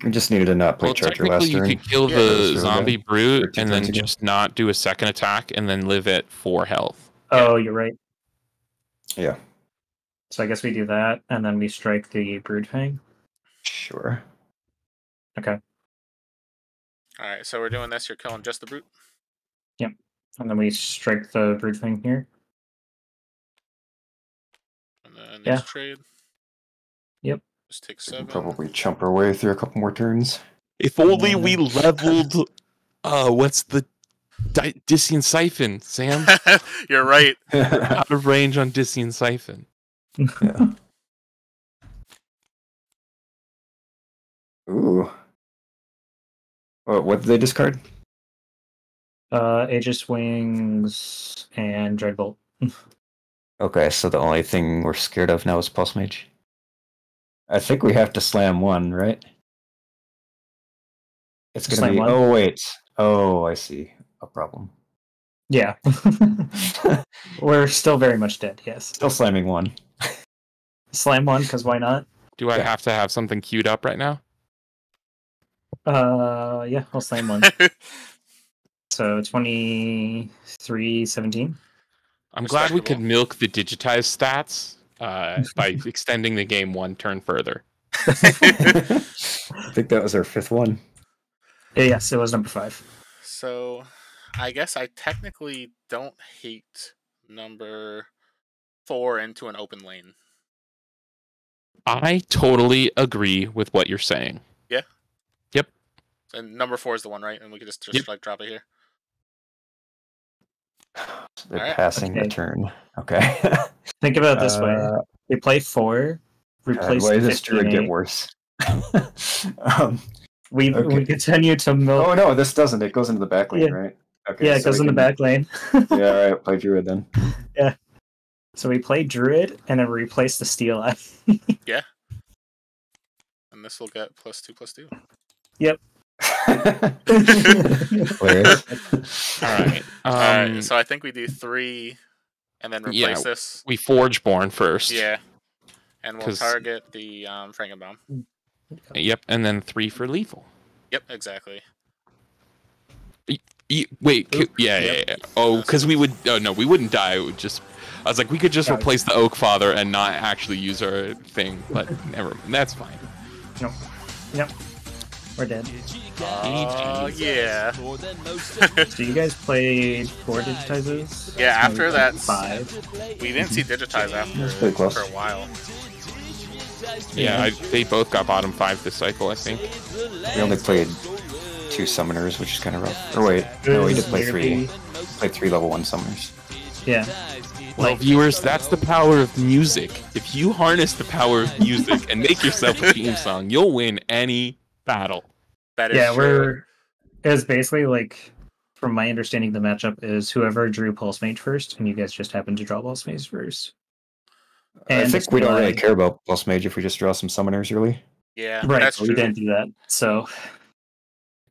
D: We just needed to not play Charger last turn.
B: You could kill the Zombie Brute and then just not do a second attack and then live at 4 health.
A: Oh, you're right.
D: Yeah.
A: So I guess we do that, and then we strike the Broodfang.
D: Sure.
A: Okay.
C: Alright, so we're doing this. You're killing just the Brute?
A: Yep. And then we strike the Broodfang here.
C: And then these trade.
A: Yep.
C: Just take 7.
D: Probably chump our way through a couple more turns.
B: If only we leveled... what's the... Dissian Siphon, Sam.
C: You're right.
B: We're out of range on Dissian Siphon.
D: Yeah. Ooh. What did they discard?
A: Aegis Wings and Dreadbolt.
D: Okay, so the only thing we're scared of now is Pulse Mage. I think we have to slam one, right? It's gonna
A: Slam
D: be.
A: one?
D: Oh wait. Oh, I see. A problem.
A: Yeah. We're still very much dead, yes.
D: Still slamming one.
A: Slam one, because why not?
B: Do I have to have something queued up right now?
A: Yeah, I'll slam one. So 23-17.
B: I'm glad we could milk the Digitize stats by extending the game one turn further.
D: I think that was our 5th one.
A: Yes, it was number 5.
C: So, I guess I technically don't hate number 4 into an open lane.
B: I totally agree with what you're saying.
C: Yeah?
B: Yep.
C: And number 4 is the one, right? And we could just
B: Yep.
C: like drop it here.
D: They're
C: Alright.
D: passing the turn. Okay.
A: Think about it this way. We play 4, replace
D: why
A: the
D: does this druid
A: 15-8.
D: get worse?
A: We continue to milk.
D: Oh no, this doesn't. It goes into the back lane,
A: Yeah.
D: right? Okay,
A: Yeah, it goes in the back lane.
D: Yeah, alright, play druid then.
A: Yeah. So we play druid and then we replace the steel eye.
C: Yeah. And this will get +2/+2.
A: Yep.
D: Hilarious.
B: Alright.
C: Alright, so I think we do 3 and then replace this.
B: We Forge Born first.
C: Yeah. And we'll
B: 'Cause-
C: target the Frankenbaum.
B: Yep, and then 3 for lethal.
C: Yep, exactly.
B: Wait, yeah. Oh, because we would. Oh no, we wouldn't die. It would just. I was like, we could just replace the Oak Father and not actually use our thing. But never mind. That's fine.
A: Nope. Yep. We're dead.
C: Oh, yeah.
A: So you guys played 4 digitizers?
C: Yeah, after that,
A: 5.
C: we didn't see Digitize after
D: pretty close.
C: for a while.
B: Yeah, they both got bottom 5 this cycle, I think.
D: We only played 2 summoners, which is kind of rough. Or wait, no, we did play 3. Played 3 level 1 summoners.
A: Yeah.
B: Well, viewers, that's the power of music. If you harness the power of music and make yourself a theme song, you'll win any battle.
C: That is true.
A: It was basically like, from my understanding, the matchup is whoever drew Pulse Mage first, and you guys just happened to draw Pulse Mage first.
D: I
A: And
D: think we don't really care about Pulse Mage if we just draw some summoners early.
C: Yeah,
A: Right,
C: that's
A: but
C: true.
A: we didn't do that. So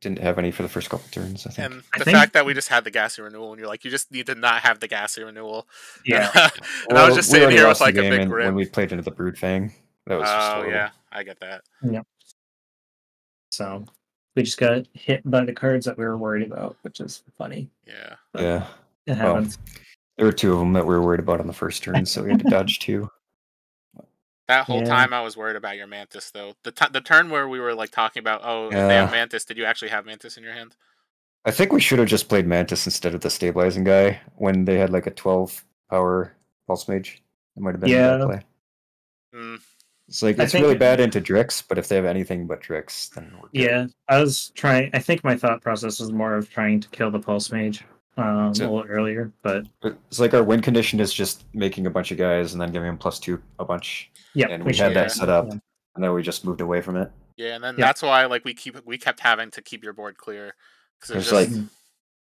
D: Didn't have any for the first couple turns, I think.
C: And
A: I
C: the
A: think-
C: fact that we just had the Gassy renewal, and you're like, you just need to not have the Gassy renewal.
A: yeah.
C: And I was just
D: we
C: sitting
D: already
C: here with
D: lost the
C: like a
D: game
C: big
D: when
C: grin.
D: we played into the Brood Fang. That was just
C: Oh
D: horrible.
C: yeah, I get that.
A: So we just got hit by the cards that we were worried about, which is funny.
C: Yeah.
D: Yeah.
A: It happens.
D: There were 2 of them that we were worried about on the first turn, so we had to dodge 2.
C: That whole
A: Yeah.
C: time I was worried about your Mantis, though. The turn where we were like talking about, if they have Mantis, did you actually have Mantis in your hand?
D: I think we should have just played Mantis instead of the stabilizing guy when they had like a 12 power Pulse Mage. It might have been a bad play.
C: Mm.
D: It's like
A: I
D: it's
A: think-
D: really bad into Drix, but if they have anything but Drix, then we're good.
A: Yeah, I think my thought process was more of trying to kill the Pulse Mage a little earlier, but
D: It's like our win condition is just making a bunch of guys and then giving them +2 a bunch.
A: yeah,
D: And we had
C: should,
D: that set up,
A: yeah.
D: and then we just moved away from it.
C: Yeah, and then
A: Yeah.
C: that's why like we kept having to keep your board clear. Because
D: It's like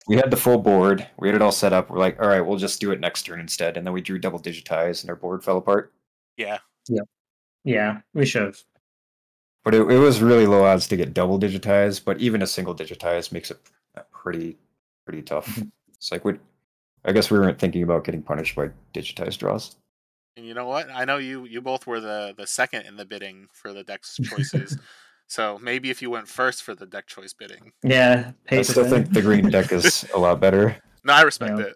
D: we had the full board, we had it all set up. We're like, all right, we'll just do it next turn instead. And then we drew double digitize, and our board fell apart.
C: yeah.
A: Yeah, we should have.
D: But it was really low odds to get double digitize. But even a single digitize makes it pretty tough. It's like I guess we weren't thinking about getting punished by digitize draws.
C: And you know what? I know you both were the second in the bidding for the deck choices. So maybe if you went first for the deck choice bidding.
A: Yeah,
D: I still think the green deck is a lot better.
C: No, I respect
A: Yeah.
C: it.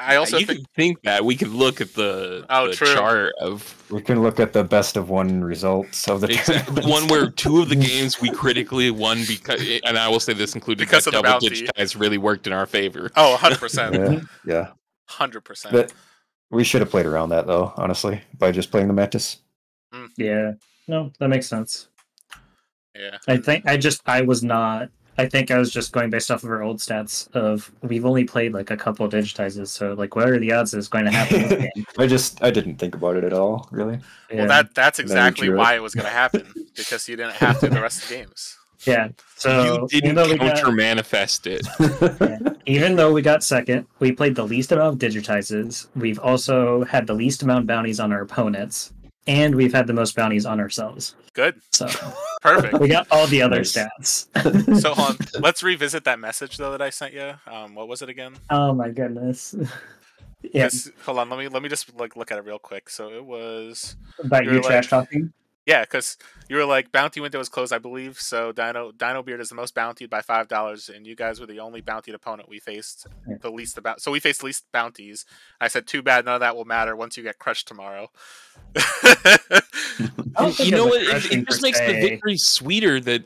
C: I also
B: you
C: think
B: could think that we could look at the
C: true.
B: chart of
D: We can look at the best of 1 results of the
B: the one where 2 of the games we critically won because, and I will say this included
C: Because
B: that
C: of the
B: double
C: bounty.
B: digitize really worked in our favor.
C: 100%.
D: Yeah.
C: 100%.
D: But we should have played around that though, honestly, by just playing the Mantis.
A: Yeah, no, that makes sense.
C: Yeah.
A: I think I was just going based off of our old stats of we've only played like a couple of digitizes, so like what are the odds is going to happen in this game?
D: I didn't think about it at all, really.
C: Well, that's
D: then
C: exactly
D: drew it.
C: why it was going to happen because you didn't have to the rest of the games.
A: Yeah. So
B: you didn't counter manifest it.
A: Even though we got second, we played the least amount of digitizes. We've also had the least amount of bounties on our opponents, and we've had the most bounties on ourselves.
C: Good.
A: So
C: perfect.
A: We got all the other stats.
C: So let's revisit that message though that I sent you. What was it again?
A: Oh my goodness. Yeah.
C: Hold on. Let me just look at it real quick. So it was
A: about you trash talking.
C: Yeah, because you were like, bounty window is closed, I believe. So DinoBeard is the most bountied by $5, and you guys were the only bountied opponent we faced. The least about. So we faced least bounties. I said, too bad, none of that will matter once you get crushed tomorrow.
B: You know what? It just makes the victory sweeter that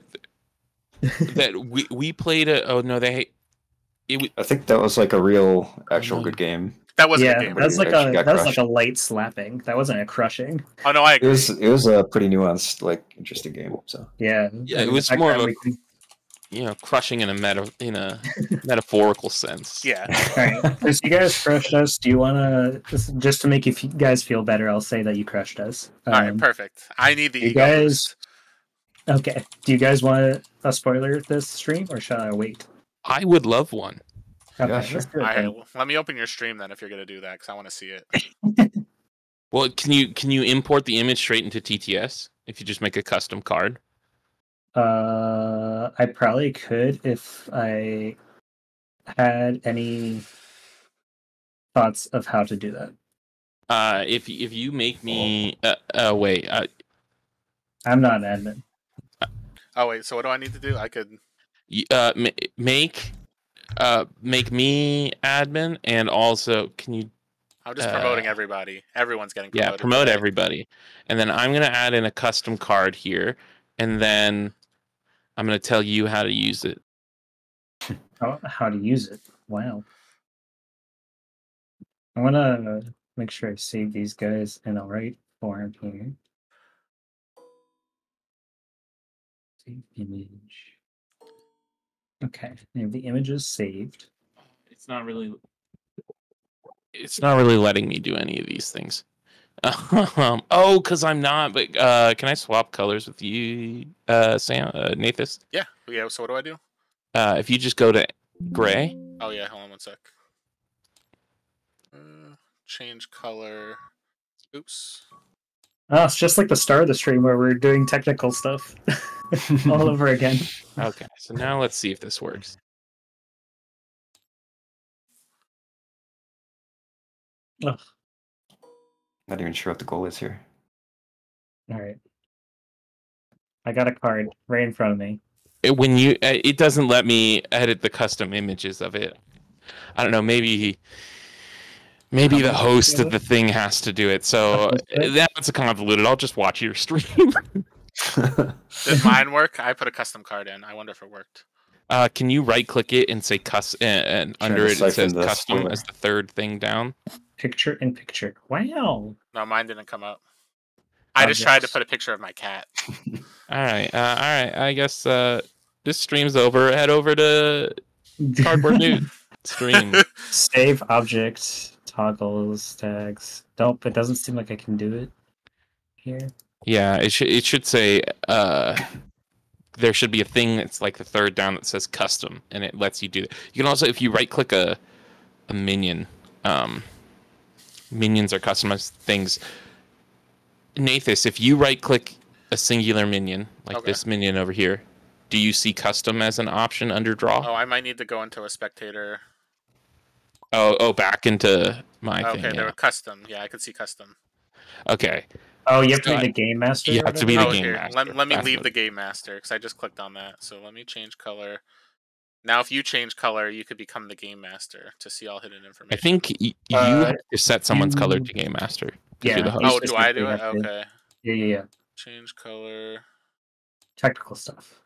B: we played a. Oh no, I
D: think that was like a real, actual good game.
C: That was a good game.
A: That was like a light slapping. That wasn't a crushing.
C: Oh no, I agree.
D: It was a pretty nuanced, like, interesting game. So
B: yeah, it was more of a crushing in a metaphorical sense.
C: Yeah.
A: All right. Since you guys crushed us, do you want to just to make you guys feel better? I'll say that you crushed us.
C: All right, perfect. I need the
A: you guys. Okay. Do you guys want a spoiler this stream, or should I wait?
B: I would love one.
A: Okay,
D: yeah, sure.
C: Let me open your stream then if you're gonna do that, because I want to see it.
B: Well, can you import the image straight into TTS if you just make a custom card?
A: I probably could if I had any thoughts of how to do that.
B: If you make me wait,
A: I'm not an admin.
C: Oh wait, so what do I need to do? I could
B: make me admin, and also can you?
C: I'm just promoting everybody. Everyone's getting promoted.
B: Yeah, promote everybody, and then I'm gonna add in a custom card here, and then I'm gonna tell you how to use it.
A: How to use it? Wow. I want to make sure I save these guys in the right form here. Save image. Okay, and the image is saved.
B: It's not really letting me do any of these things. Oh, because I'm not. But can I swap colors with you, Sam, Nathas?
C: Yeah. So what do I do?
B: If you just go to gray.
C: Oh yeah. Hold on one sec. Change color. Oops.
A: Oh, it's just like the start of the stream where we're doing technical stuff all over again.
B: Okay, so now let's see if this works.
A: Ugh.
D: Not even sure what the goal is here.
A: All right. I got a card right in front of me.
B: It doesn't let me edit the custom images of it. I don't know, maybe the host of the thing has to do it. So that's a convoluted. I'll just watch your stream.
C: Did mine work? I put a custom card in. I wonder if it worked.
B: Can you right click it and say and under it says custom as the third thing down?
A: Picture in picture. Wow.
C: No, mine didn't come up. I just tried to put a picture of my cat.
B: All right. I guess this stream's over. Head over to CardboardNewt stream.
A: Save object, toggles, tags. Nope, it doesn't seem like I can do it here.
B: Yeah, it should say there should be a thing that's like the third down that says custom, and it lets you do that. You can also, if you right click a minion, minions are customized things. Nathas, if you right click a singular minion, like this minion over here, do you see custom as an option under draw?
C: Oh, I might need to go into a spectator.
B: Oh, back into my thing.
C: Okay, they were custom. Yeah, I could see custom.
B: Okay.
A: Oh, you have to be the game master?
B: You have to be the game master.
C: Let me leave the game master, because I just clicked on that. So let me change color. Now, if you change color, you could become the game master to see all hidden information.
B: I think you have to set someone's color to game master.
A: Yeah.
B: You're the host.
C: Oh, do I do it? Okay.
A: Yeah.
C: Change color.
A: Technical stuff.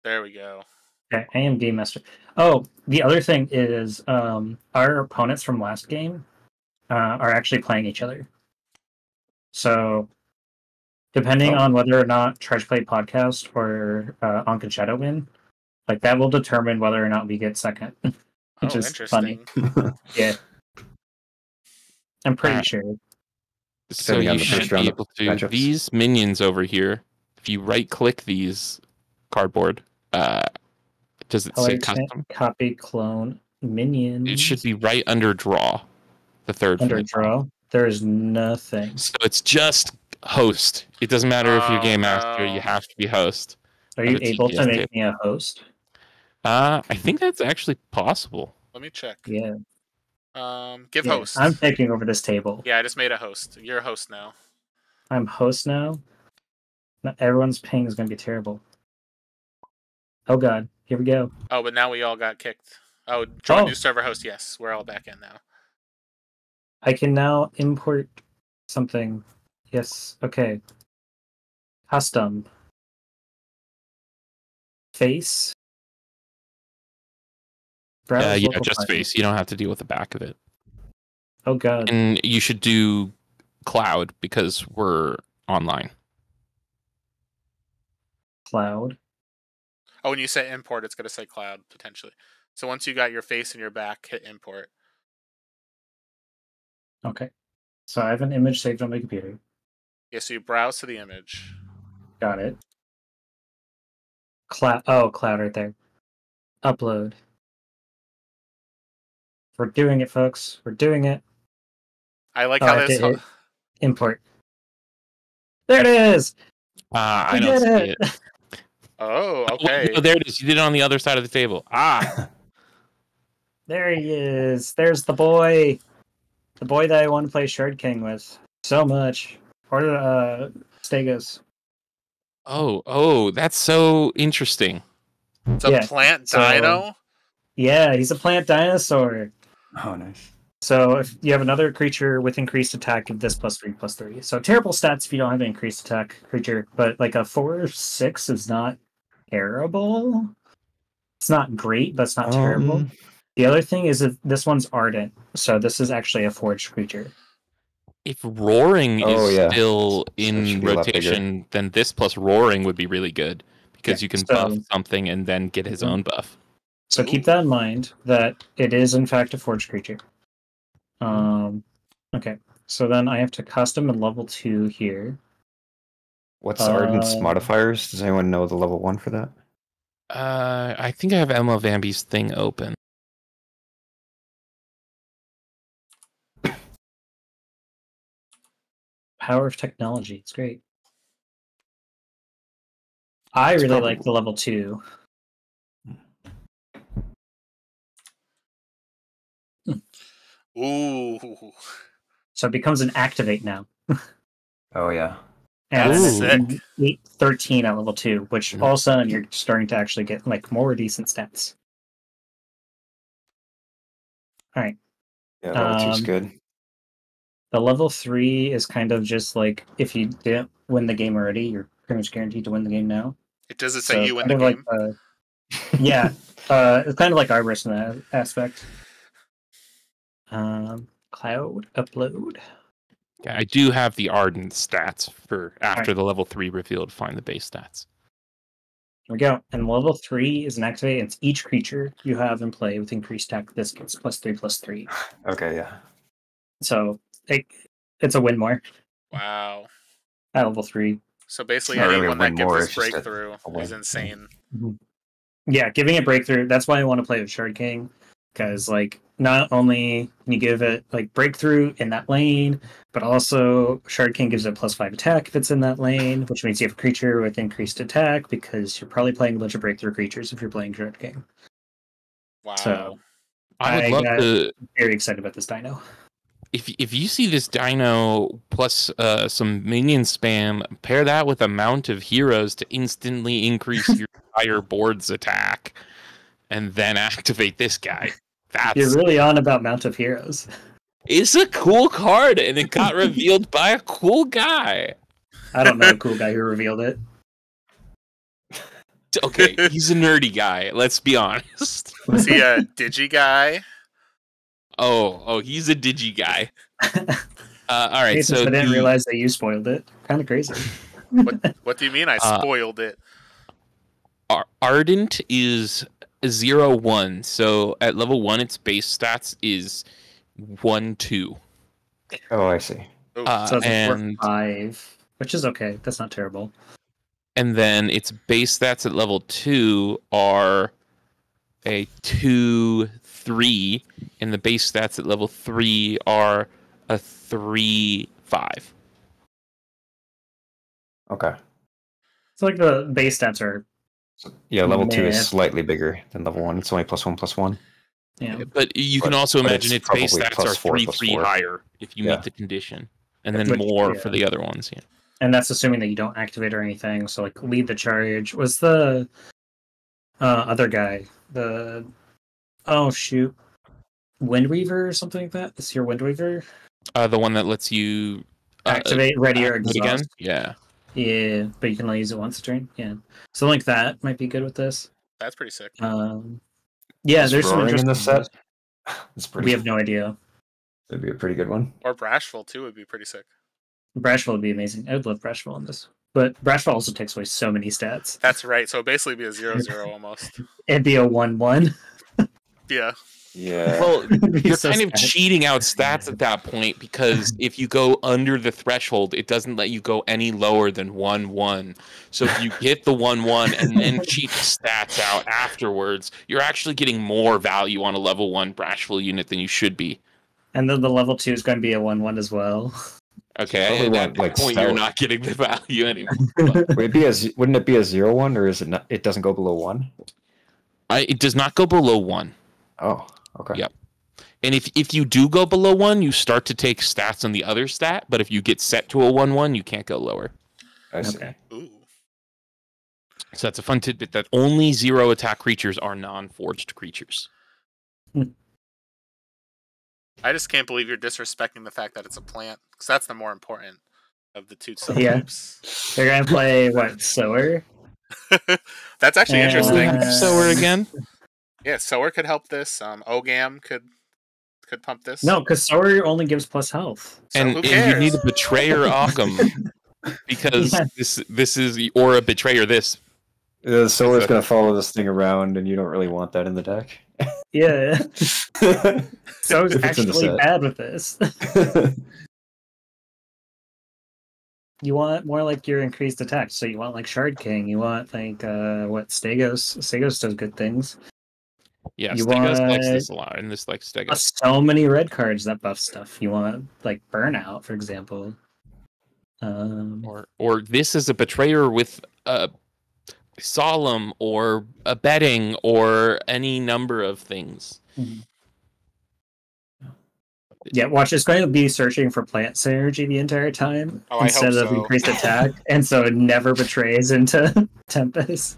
C: There we go.
A: Okay, I am game master. Oh, the other thing is our opponents from last game are actually playing each other. So, depending on whether or not Trash Play Podcast or Ankh Shadow win, like that will determine whether or not we get second. Which is funny. Yeah. I'm pretty sure.
B: So you should be able to, these minions over here, if you right click these, cardboard. Does it say custom?
A: Copy, clone, minions.
B: It should be right under draw. The third
A: under
B: from the
A: draw. There's nothing.
B: So it's just host. It doesn't matter if you're game master. You have to be host.
A: Are you able to make me a host?
B: I think that's actually possible.
C: Let me check.
A: Yeah.
C: Give host.
A: I'm taking over this table.
C: Yeah, I just made a host. You're a host now.
A: I'm host now. Everyone's ping is going to be terrible. Oh god, here we go.
C: Oh, but now we all got kicked. Oh, join new server host. Yes, we're all back in now.
A: I can now import something. Yes, okay. Custom. Face.
B: Yeah, just face. You don't have to deal with the back of it.
A: Oh god.
B: And you should do cloud because we're online.
A: Cloud.
C: Oh, when you say import, it's going to say cloud, potentially. So once you got your face and your back, hit import.
A: Okay. So I have an image saved on my computer.
C: Yeah, so you browse to the image.
A: Got it. Cloud. Oh, cloud right there. Upload. We're doing it, folks. We're doing it.
C: I like how this...
A: Import. There it is!
B: I don't see it.
C: Oh, okay.
B: Oh, there it is. You did it on the other side of the table.
A: There he is. There's the boy. The boy that I want to play Shard King with so much. Or Stegos.
B: Oh, that's so interesting.
C: It's a plant dino?
A: Yeah, he's a plant dinosaur.
D: Oh, nice.
A: So if you have another creature with increased attack of this +3/+3. So terrible stats if you don't have an increased attack creature, but like a 4/6 is not terrible. It's not great, but it's not terrible. The other thing is that this one's ardent, so this is actually a forged creature.
B: If roaring is still in rotation, then this plus roaring would be really good because you can buff something and then get his own buff.
A: So keep that in mind that it is in fact a forged creature. Okay, so then I have to custom a level 2 here.
D: What's Ardent's modifiers? Does anyone know the level 1 for that?
B: I think I have Emma Vamby's thing open.
A: Power of technology, it's great. I really like the level 2.
C: Ooh.
A: So it becomes an activate now.
D: Oh yeah.
A: And
C: that's sick.
A: 13 at level 2, which all of a sudden you're starting to actually get like more decent stats. Alright.
D: Yeah, level 2's good.
A: The level 3 is kind of just like if you didn't win the game already, you're pretty much guaranteed to win the game now.
C: It doesn't say you win the game.
A: Yeah. It's kind of like Arborist in that aspect. Cloud upload.
B: Yeah, I do have the Ardent stats for after the level 3 reveal to find the base stats.
A: Here we go. And level 3 is an activate. It's each creature you have in play with increased attack. This gets +3/+3.
D: Okay, yeah.
A: So it's a win more.
C: Wow.
A: At level 3.
C: So basically, anyone that gives this breakthrough is insane.
A: Mm-hmm. Yeah, giving it breakthrough. That's why I want to play with Shard King. Because, like, not only can you give it, like, breakthrough in that lane, but also Shard King gives it +5 attack if it's in that lane, which means you have a creature with increased attack because you're probably playing a bunch of breakthrough creatures if you're playing Shard King.
C: Wow.
A: So,
B: I would love to...
A: very excited about this dino.
B: If you see this dino plus some minion spam, pair that with a mount of heroes to instantly increase your entire board's attack, and then activate this guy.
A: You're really on about Mount of Heroes.
B: It's a cool card, and it got revealed by a cool guy.
A: I don't know a cool guy who revealed it.
B: Okay, he's a nerdy guy. Let's be honest.
C: Was he a Digi guy?
B: Oh, he's a Digi guy. All right, so
A: I didn't realize that you spoiled it. Kind of crazy.
C: What do you mean I spoiled it?
B: Ardent is 0/1, so at level 1 its base stats is 1/2.
D: Oh, I see.
A: So it's a 4/5, which is okay. That's not terrible.
B: and then its base stats at level 2 are a 2-3, and the base stats at level 3 are a 3-5.
D: Okay.
A: It's like the base stats are.
D: Yeah, level 2
A: Meh.
D: is slightly bigger than level 1. It's only +1/+1.
A: Yeah.
B: But you can
D: But-
B: also
D: but
B: imagine
D: it's
B: its base
D: probably
B: stats are
D: +4,
B: 3-3
D: +4.
B: higher if you
D: Yeah.
B: meet the condition, and then
A: Which-
B: more
A: yeah.
B: for the other ones. Yeah.
A: And that's assuming that you don't activate or anything. So like lead the charge was the other guy. The Windweaver or something like that. Is your Windweaver
B: The one that lets you
A: activate ready or
B: activate
A: exhaust?
B: again. Yeah.
A: Yeah, but you can only use it once a turn. Yeah, something like that might be good with this.
C: That's pretty sick.
A: Yeah,
D: Is
A: there's some
D: Roaring in
A: interesting
D: this set.
A: ones.
D: It's pretty.
A: We have no idea.
D: It'd be a pretty good one.
C: Or Brashful too would be pretty sick.
A: Brashful would be amazing. I would love Brashful in this, but Brashful also takes away so many stats.
C: That's right. So it'd basically be a 0/0 almost.
A: It'd be a 1/1.
C: Yeah.
D: Yeah.
B: Well,
A: It'd be
B: you're
A: so
B: kind of
A: sad.
B: cheating out stats at that point, because if you go under the threshold, it doesn't let you go any lower than 1/1. So if you hit the 1/1 and then cheat the stats out afterwards, you're actually getting more value on a level 1 Brashful unit than you should be.
A: And then the level 2 is going to be a 1/1 as well.
B: Okay,
D: Probably
B: at
D: want,
B: that
D: like,
B: point, you're
D: stout.
B: not getting the value anymore. But
D: Wouldn't it be a 0/1, or is it not? It doesn't go below 1.
B: it does not go below 1.
D: Oh, okay.
B: Yep. And if you do go below 1, you start to take stats on the other stat. But if you get set to a 1/1, you can't go lower.
D: I see.
A: Okay.
C: Ooh.
B: So that's a fun tidbit, that only 0 attack creatures are non-forged creatures.
C: I just can't believe you're disrespecting the fact that it's a plant, because that's the more important of the two
A: Yeah.
C: subtypes.
A: They're going to play, what, Sower?
C: That's actually interesting.
B: Sower again?
C: Yeah, Sower could help this. Ogam could pump this.
A: No, because Sower only gives plus health.
C: So
B: And
C: who
B: you
C: cares?
B: need a Betrayer Occam, because
A: Yeah.
B: this is, or a Betrayer this.
D: The Solar's going to follow this thing around, and you don't really want that in the deck.
A: Yeah. Sower's
D: If it's in the
A: actually
D: set.
A: bad with this. You want more like your increased attack. So you want like Shard King. You want like, Stegos. Stegos does good things.
B: Yeah,
A: You
B: Stegos likes
A: want-
B: this a lot, and this likes Stegos.
A: So many red cards that buff stuff. You want like Burnout, for example.
B: Or this is a Betrayer with a Solemn, or a Betting, or any number of things.
A: Yeah, watch. It's going to be searching for plant synergy the entire time
C: Oh, I
A: instead
C: hope
A: of
C: so.
A: increased attack, and so it never betrays into Tempest.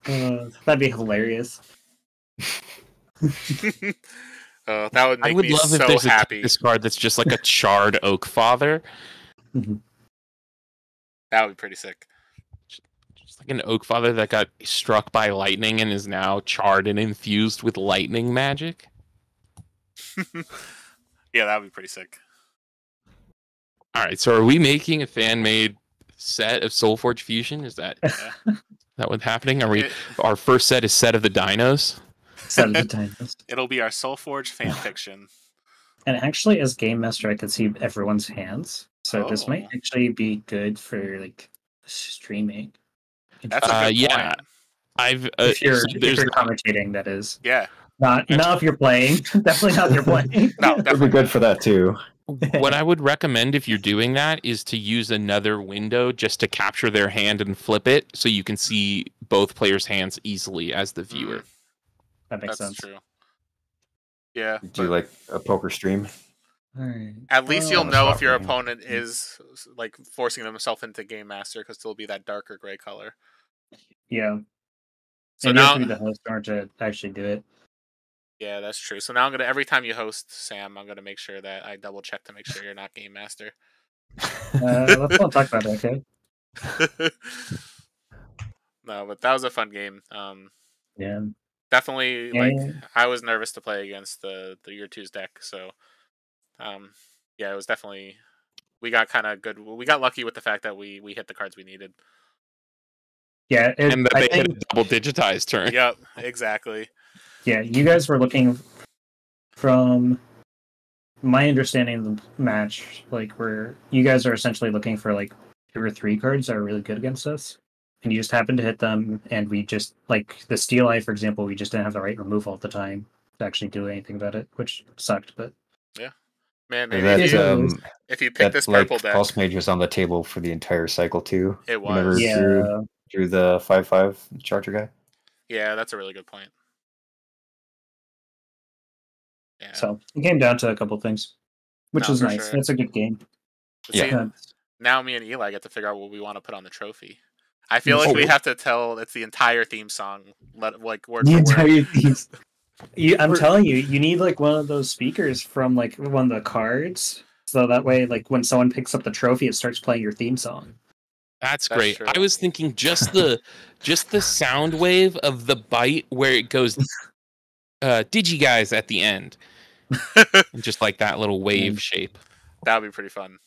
A: That'd be hilarious.
C: That would make
B: I would
C: me
B: love if
C: so
B: there's
C: happy.
B: this card that's just like a charred Oak Father.
C: That would be pretty sick.
B: Just like an Oak Father that got struck by lightning and is now charred and infused with lightning magic.
C: Yeah, that would be pretty sick.
B: All right, so are we making a fan-made set of SolForge Fusion? Is that what's happening? Are we? Our first set is set of the dinos.
A: Set of the times.
C: It'll be our SolForge fan fiction.
A: And actually, as game master, I could see everyone's hands, so this might
C: Oh.
A: actually be good for like streaming.
C: That's a good
B: Yeah.
C: point.
B: I've
A: If you're,
B: so
A: if
B: there's
A: you're commentating, that is
C: Yeah.
A: not if you're playing. Definitely not if you're playing.
C: No,
D: It'd be
C: definitely.
D: good for that, too.
B: what I would recommend if you're doing that is to use another window just to capture their hand and flip it, so you can see both players' hands easily as the viewer.
A: That makes
C: That's
A: sense.
C: true. Yeah.
D: Do like a poker stream.
A: All right.
C: At least you'll
D: on the
C: know
D: spot
C: if your
D: for me.
C: opponent is like forcing themselves into Game Master, because it'll be that darker gray color.
A: Yeah.
C: So
A: And you have
C: now,
A: to be the host in order to actually do it.
C: yeah, that's true. So now I'm gonna, every time you host, Sam, I'm gonna make sure that I double check to make sure you're not Game Master.
A: Let's not talk about it, okay?
C: No, but that was a fun game.
A: Yeah.
C: Definitely, like,
A: Yeah.
C: I was nervous to play against the Year 2's deck, so yeah, it was definitely, we got kind of good. We got lucky with the fact that we hit the cards we needed.
A: Yeah.
B: And that
A: I
B: they hit
A: think,
B: a double digitized turn.
C: Yep, exactly.
A: yeah, you guys were looking, from my understanding of the match, like where you guys are essentially looking for like 2 or 3 cards that are really good against us, and you just happen to hit them, and we just like the Steel Eye, for example, we just didn't have the right removal at the time to actually do anything about it, which sucked. But
C: yeah, man, maybe
D: That,
C: if you pick this purple deck,
D: Pulse Mage was on the table for the entire cycle too.
C: It was.
D: Whenever
A: yeah,
D: drew the 5/5 charger guy.
C: Yeah, that's a really good point. Yeah.
A: So it came down to a couple things, which
C: No,
A: is
C: for
A: nice.
C: sure.
A: It's a good game.
D: Yeah.
C: Now me and Eli get to figure out what we want to put on the trophy. I feel like we have to tell it's the entire theme song, like word
A: The
C: for
A: entire
C: word.
A: theme. I'm telling you, you need like one of those speakers from like one of the cards, so that way, like when someone picks up the trophy, it starts playing your theme song.
B: That's
C: That's
B: great.
C: true.
B: I was thinking just the sound wave of the bite where it goes Digi guys at the end. And just like that little wave shape.
C: That would be pretty fun.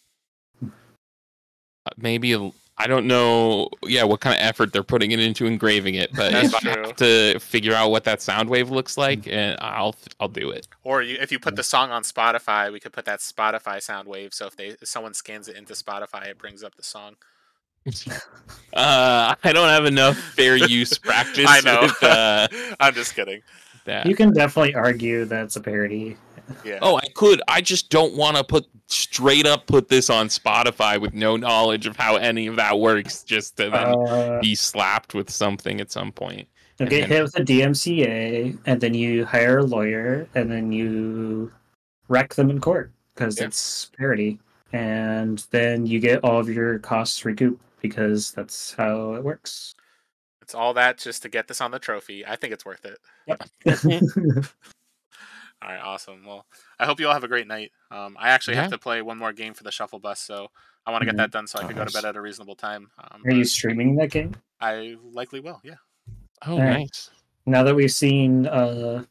B: Maybe I don't know what kind of effort they're putting it into engraving it, but
C: That's
B: if I
C: true.
B: have to figure out what that sound wave looks like, and I'll do it.
C: Or if you put the song on Spotify, we could put that Spotify sound wave. So if someone scans it into Spotify, it brings up the song.
B: I don't have enough fair use practice.
C: I know.
B: With,
C: I'm just kidding.
B: that.
A: You can definitely argue that's a parody.
C: Yeah.
B: Oh, I could. I just don't want to put this on Spotify with no knowledge of how any of that works, just to then be slapped with something at some point.
A: You'll get hit with a DMCA, and then you hire a lawyer, and then you wreck them in court because it's parody, and then you get all of your costs recouped because that's how it works.
C: It's all that just to get this on the trophy. I think it's worth it.
A: Yep.
C: All right, awesome. Well, I hope you all have a great night. I actually have to play one more game for the Shuffle Bus, so I want to get that done so I can go to bed at a reasonable time.
A: Are you streaming that game?
C: I likely will, yeah.
B: Oh,
A: All right.
B: nice.
A: Now that we've seen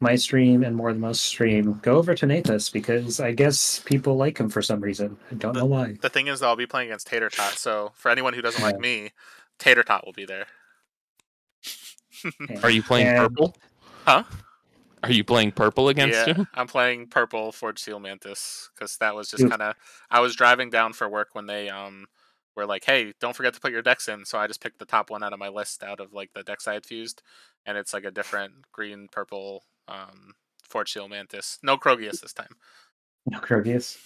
A: my stream and MooreThanMoost stream, go over to Nathas because I guess people like him for some reason. I don't know why.
C: The thing is, though, I'll be playing against Tater Tot, so for anyone who doesn't like me, Tater Tot will be there.
B: Are you playing purple?
C: Huh?
B: Are you playing purple against him?
C: I'm playing purple Forge Seal Mantis because that was just kind of. I was driving down for work when they were like, "Hey, don't forget to put your decks in." So I just picked the top one out of my list out of like the decks I had fused, and it's like a different green purple Forge Seal Mantis. No Krogius this time.
A: No Krogius.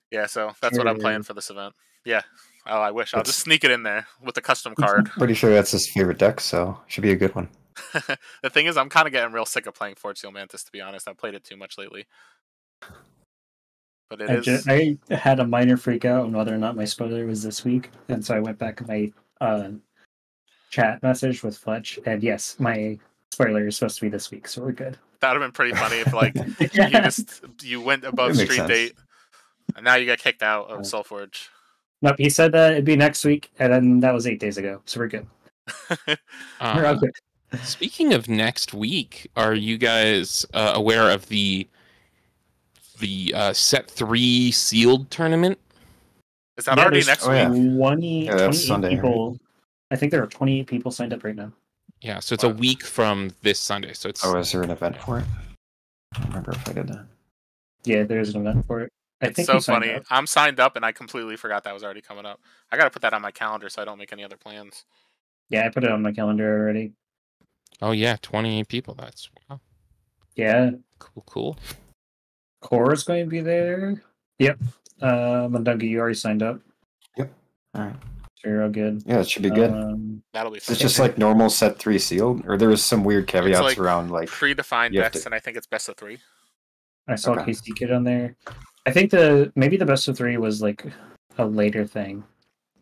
C: Yeah, so that's what I'm playing for this event. Yeah. Oh, I wish. I'll just sneak it in there with the custom card.
D: Pretty sure that's his favorite deck, so should be a good one.
C: The thing is, I'm kind of getting real sick of playing Forge Seal Mantis, to be honest. I've played it too much lately. But
A: I had a minor freak out on whether or not my spoiler was this week, and so I went back to my chat message with Fletch, and yes, my spoiler is supposed to be this week, so we're good.
C: That would have been pretty funny if, like, you went above street date, and now you got kicked out of SolForge.
A: Nope, he said that it'd be next week, and then that was 8 days ago, so we're good. We're all good.
B: Speaking of next week, are you guys aware of the Set 3 sealed tournament?
C: Is that already next week?
A: 28
D: Sunday,
A: people.
D: right?
A: I think there are 28 people signed up right now.
B: Yeah, so it's a week from this Sunday. So it's.
D: Oh, is there an event for it? I don't remember if I did that.
A: Yeah, there's an event for it.
C: It's so funny. I'm signed up and I completely forgot that was already coming up. I got to put that on my calendar so I don't make any other plans.
A: Yeah, I put it on my calendar already.
B: Oh yeah, 28 people. That's wow.
A: Yeah.
B: Cool.
A: Cora's going to be there. Yep. Mundungi, you already signed up.
D: Yep. All right.
A: So you're all good.
D: Yeah, it should be good.
C: That'll be fun.
D: It's just like normal Set 3 sealed, or there was some weird caveats
C: like
D: around like
C: predefined decks, and I think it's best of 3.
A: I saw KC Kid on there. I think maybe the best of 3 was like a later thing.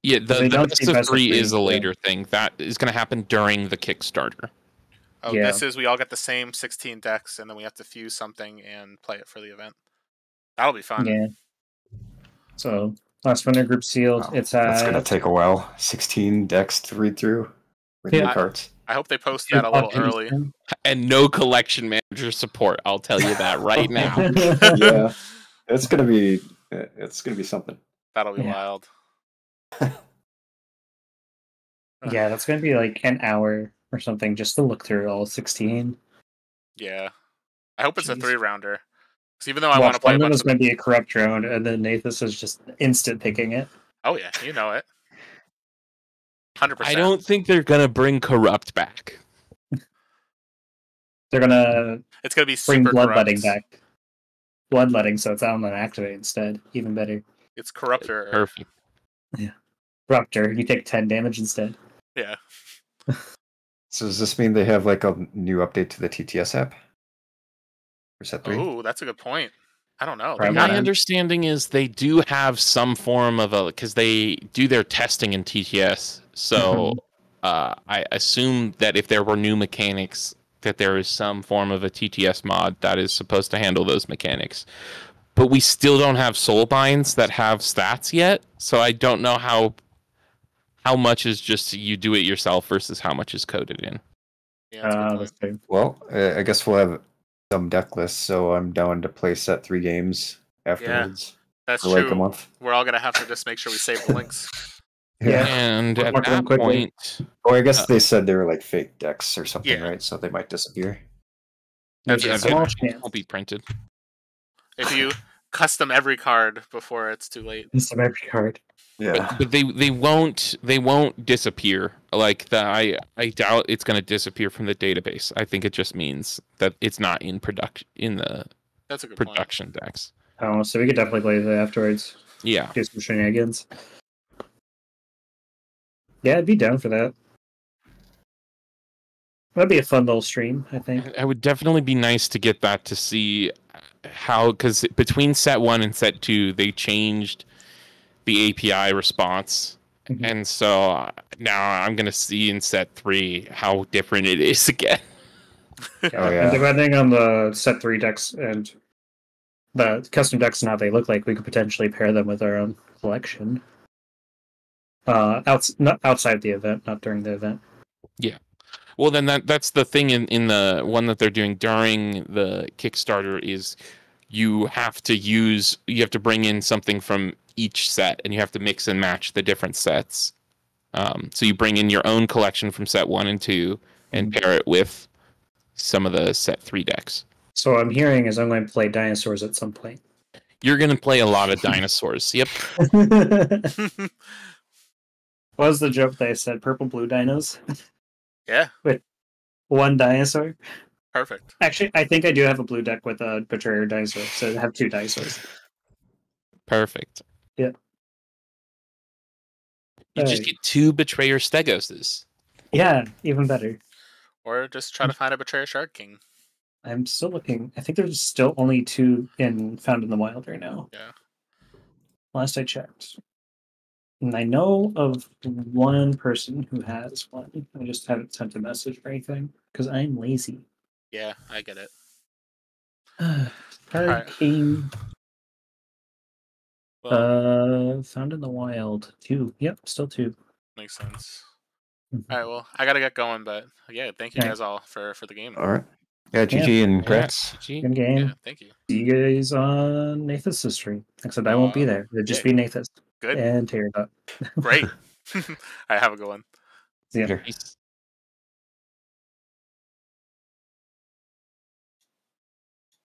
B: Yeah, the best of 3 is a later thing. That is going to happen during the Kickstarter.
C: Oh, yeah. This is we all get the same 16 decks, and then we have to fuse something and play it for the event. That'll be fun.
A: Yeah. So, last winter group sealed.
D: Wow.
A: It's
D: That's going to take a while. 16 decks to read through with new cards.
C: I hope they post that a little early.
B: And no collection manager support. I'll tell you that right now.
D: Yeah, it's going to be something.
C: That'll be wild.
A: Yeah, that's going to be like an hour or something just to look through all 16.
C: Yeah. I hope it's a 3-rounder. Because even though I want to play
A: one of them is going to be a corrupt drone, and then Nathas is just instant picking it.
C: Oh yeah, you know it. 100%.
B: I don't think they're gonna bring corrupt back.
A: They're gonna
C: It's gonna be
A: bring
C: super
A: bloodletting
C: corrupt.
A: back. Bloodletting, so it's on activate instead. Even better.
C: It's corrupter.
B: Perfect.
A: Corruptor, you take 10 damage instead.
C: Yeah.
D: So does this mean they have like a new update to the TTS app for set 3?
C: Oh, that's a good point. I don't know.
A: Right.
B: My
A: Yeah.
B: understanding is they do have some form of a, because they do their testing in TTS. So I assume that if there were new mechanics, that there is some form of a TTS mod that is supposed to handle those mechanics. But we still don't have soul binds that have stats yet. So I don't know how much is just you do it yourself versus how much is coded in.
C: Yeah, that's a good
A: That's
C: point.
A: true.
D: Well, I guess we'll have some deck lists, so I'm down to play set 3 games afterwards
C: That's
D: for like a
C: true.
D: month.
C: We're all gonna have to just make sure we save the links.
A: Yeah.
B: And at
A: Mark them
B: that
A: quickly.
B: point,
D: Or I guess they said they were like fake decks or something,
C: Yeah.
D: right? So they might disappear.
C: That's
A: There's
C: a
A: a
C: good
A: small
C: point.
A: chance.
B: won't be printed.
C: If you custom every card before it's too late.
A: It's every card.
D: Yeah.
B: But they won't disappear. Like I doubt it's going to disappear from the database. I think it just means that it's not in the
C: That's a good point.
B: production decks.
A: Oh, so we could definitely play that afterwards.
B: Yeah.
A: Do some shenanigans. Yeah, I'd be down for that. That'd be a fun little stream, I think.
B: It would definitely be nice to get that to see how, because between set 1 and set 2, they changed the API response.
A: Mhm.
B: And so now I'm going to see in set 3 how different it is again.
D: Oh, yeah.
A: And depending on the set 3 decks and the custom decks and how they look like, we could potentially pair them with our own collection. Not outside the event, not during the event.
B: Well, then that's the thing in the one that they're doing during the Kickstarter is you have to bring in something from each set and you have to mix and match the different sets. So you bring in your own collection from set 1 and 2 and pair it with some of the set 3 decks.
A: So what I'm hearing is I'm going to play dinosaurs at some point.
B: You're going to play a lot of dinosaurs. Yep.
A: What was the joke they said? Purple blue dinos?
C: Yeah,
A: One dinosaur?
C: perfect.
A: Actually, I think I do have a blue deck with a Betrayer dinosaur, so I have 2 dinosaurs.
B: Perfect.
A: Yeah.
B: You just get 2 Betrayer Stegoses.
A: Yeah, even better.
C: Or just try to find a Betrayer Shard King.
A: I'm still looking. I think there's still only 2 found in the wild right now.
C: Yeah.
A: Last I checked. And I know of one person who has one. I just haven't sent a message or anything because I'm lazy.
C: Yeah, I get it.
A: Card King.
C: Well,
A: Found in the wild. 2. Yep, still 2.
C: makes sense.
A: Mhm.
C: All right, well, I gotta get going, but yeah, thank you
A: Alright.
C: guys all for the game.
D: All right. Yeah, GG and congrats.
B: Gee.
A: Good game.
C: Yeah, thank you.
A: See you guys on Nathas' stream. Except I won't be there. It'll just be Nathas
C: Good.
A: and Terry.
C: Great. All right, have a good one.
A: Yeah.
D: Sure.
B: Peace.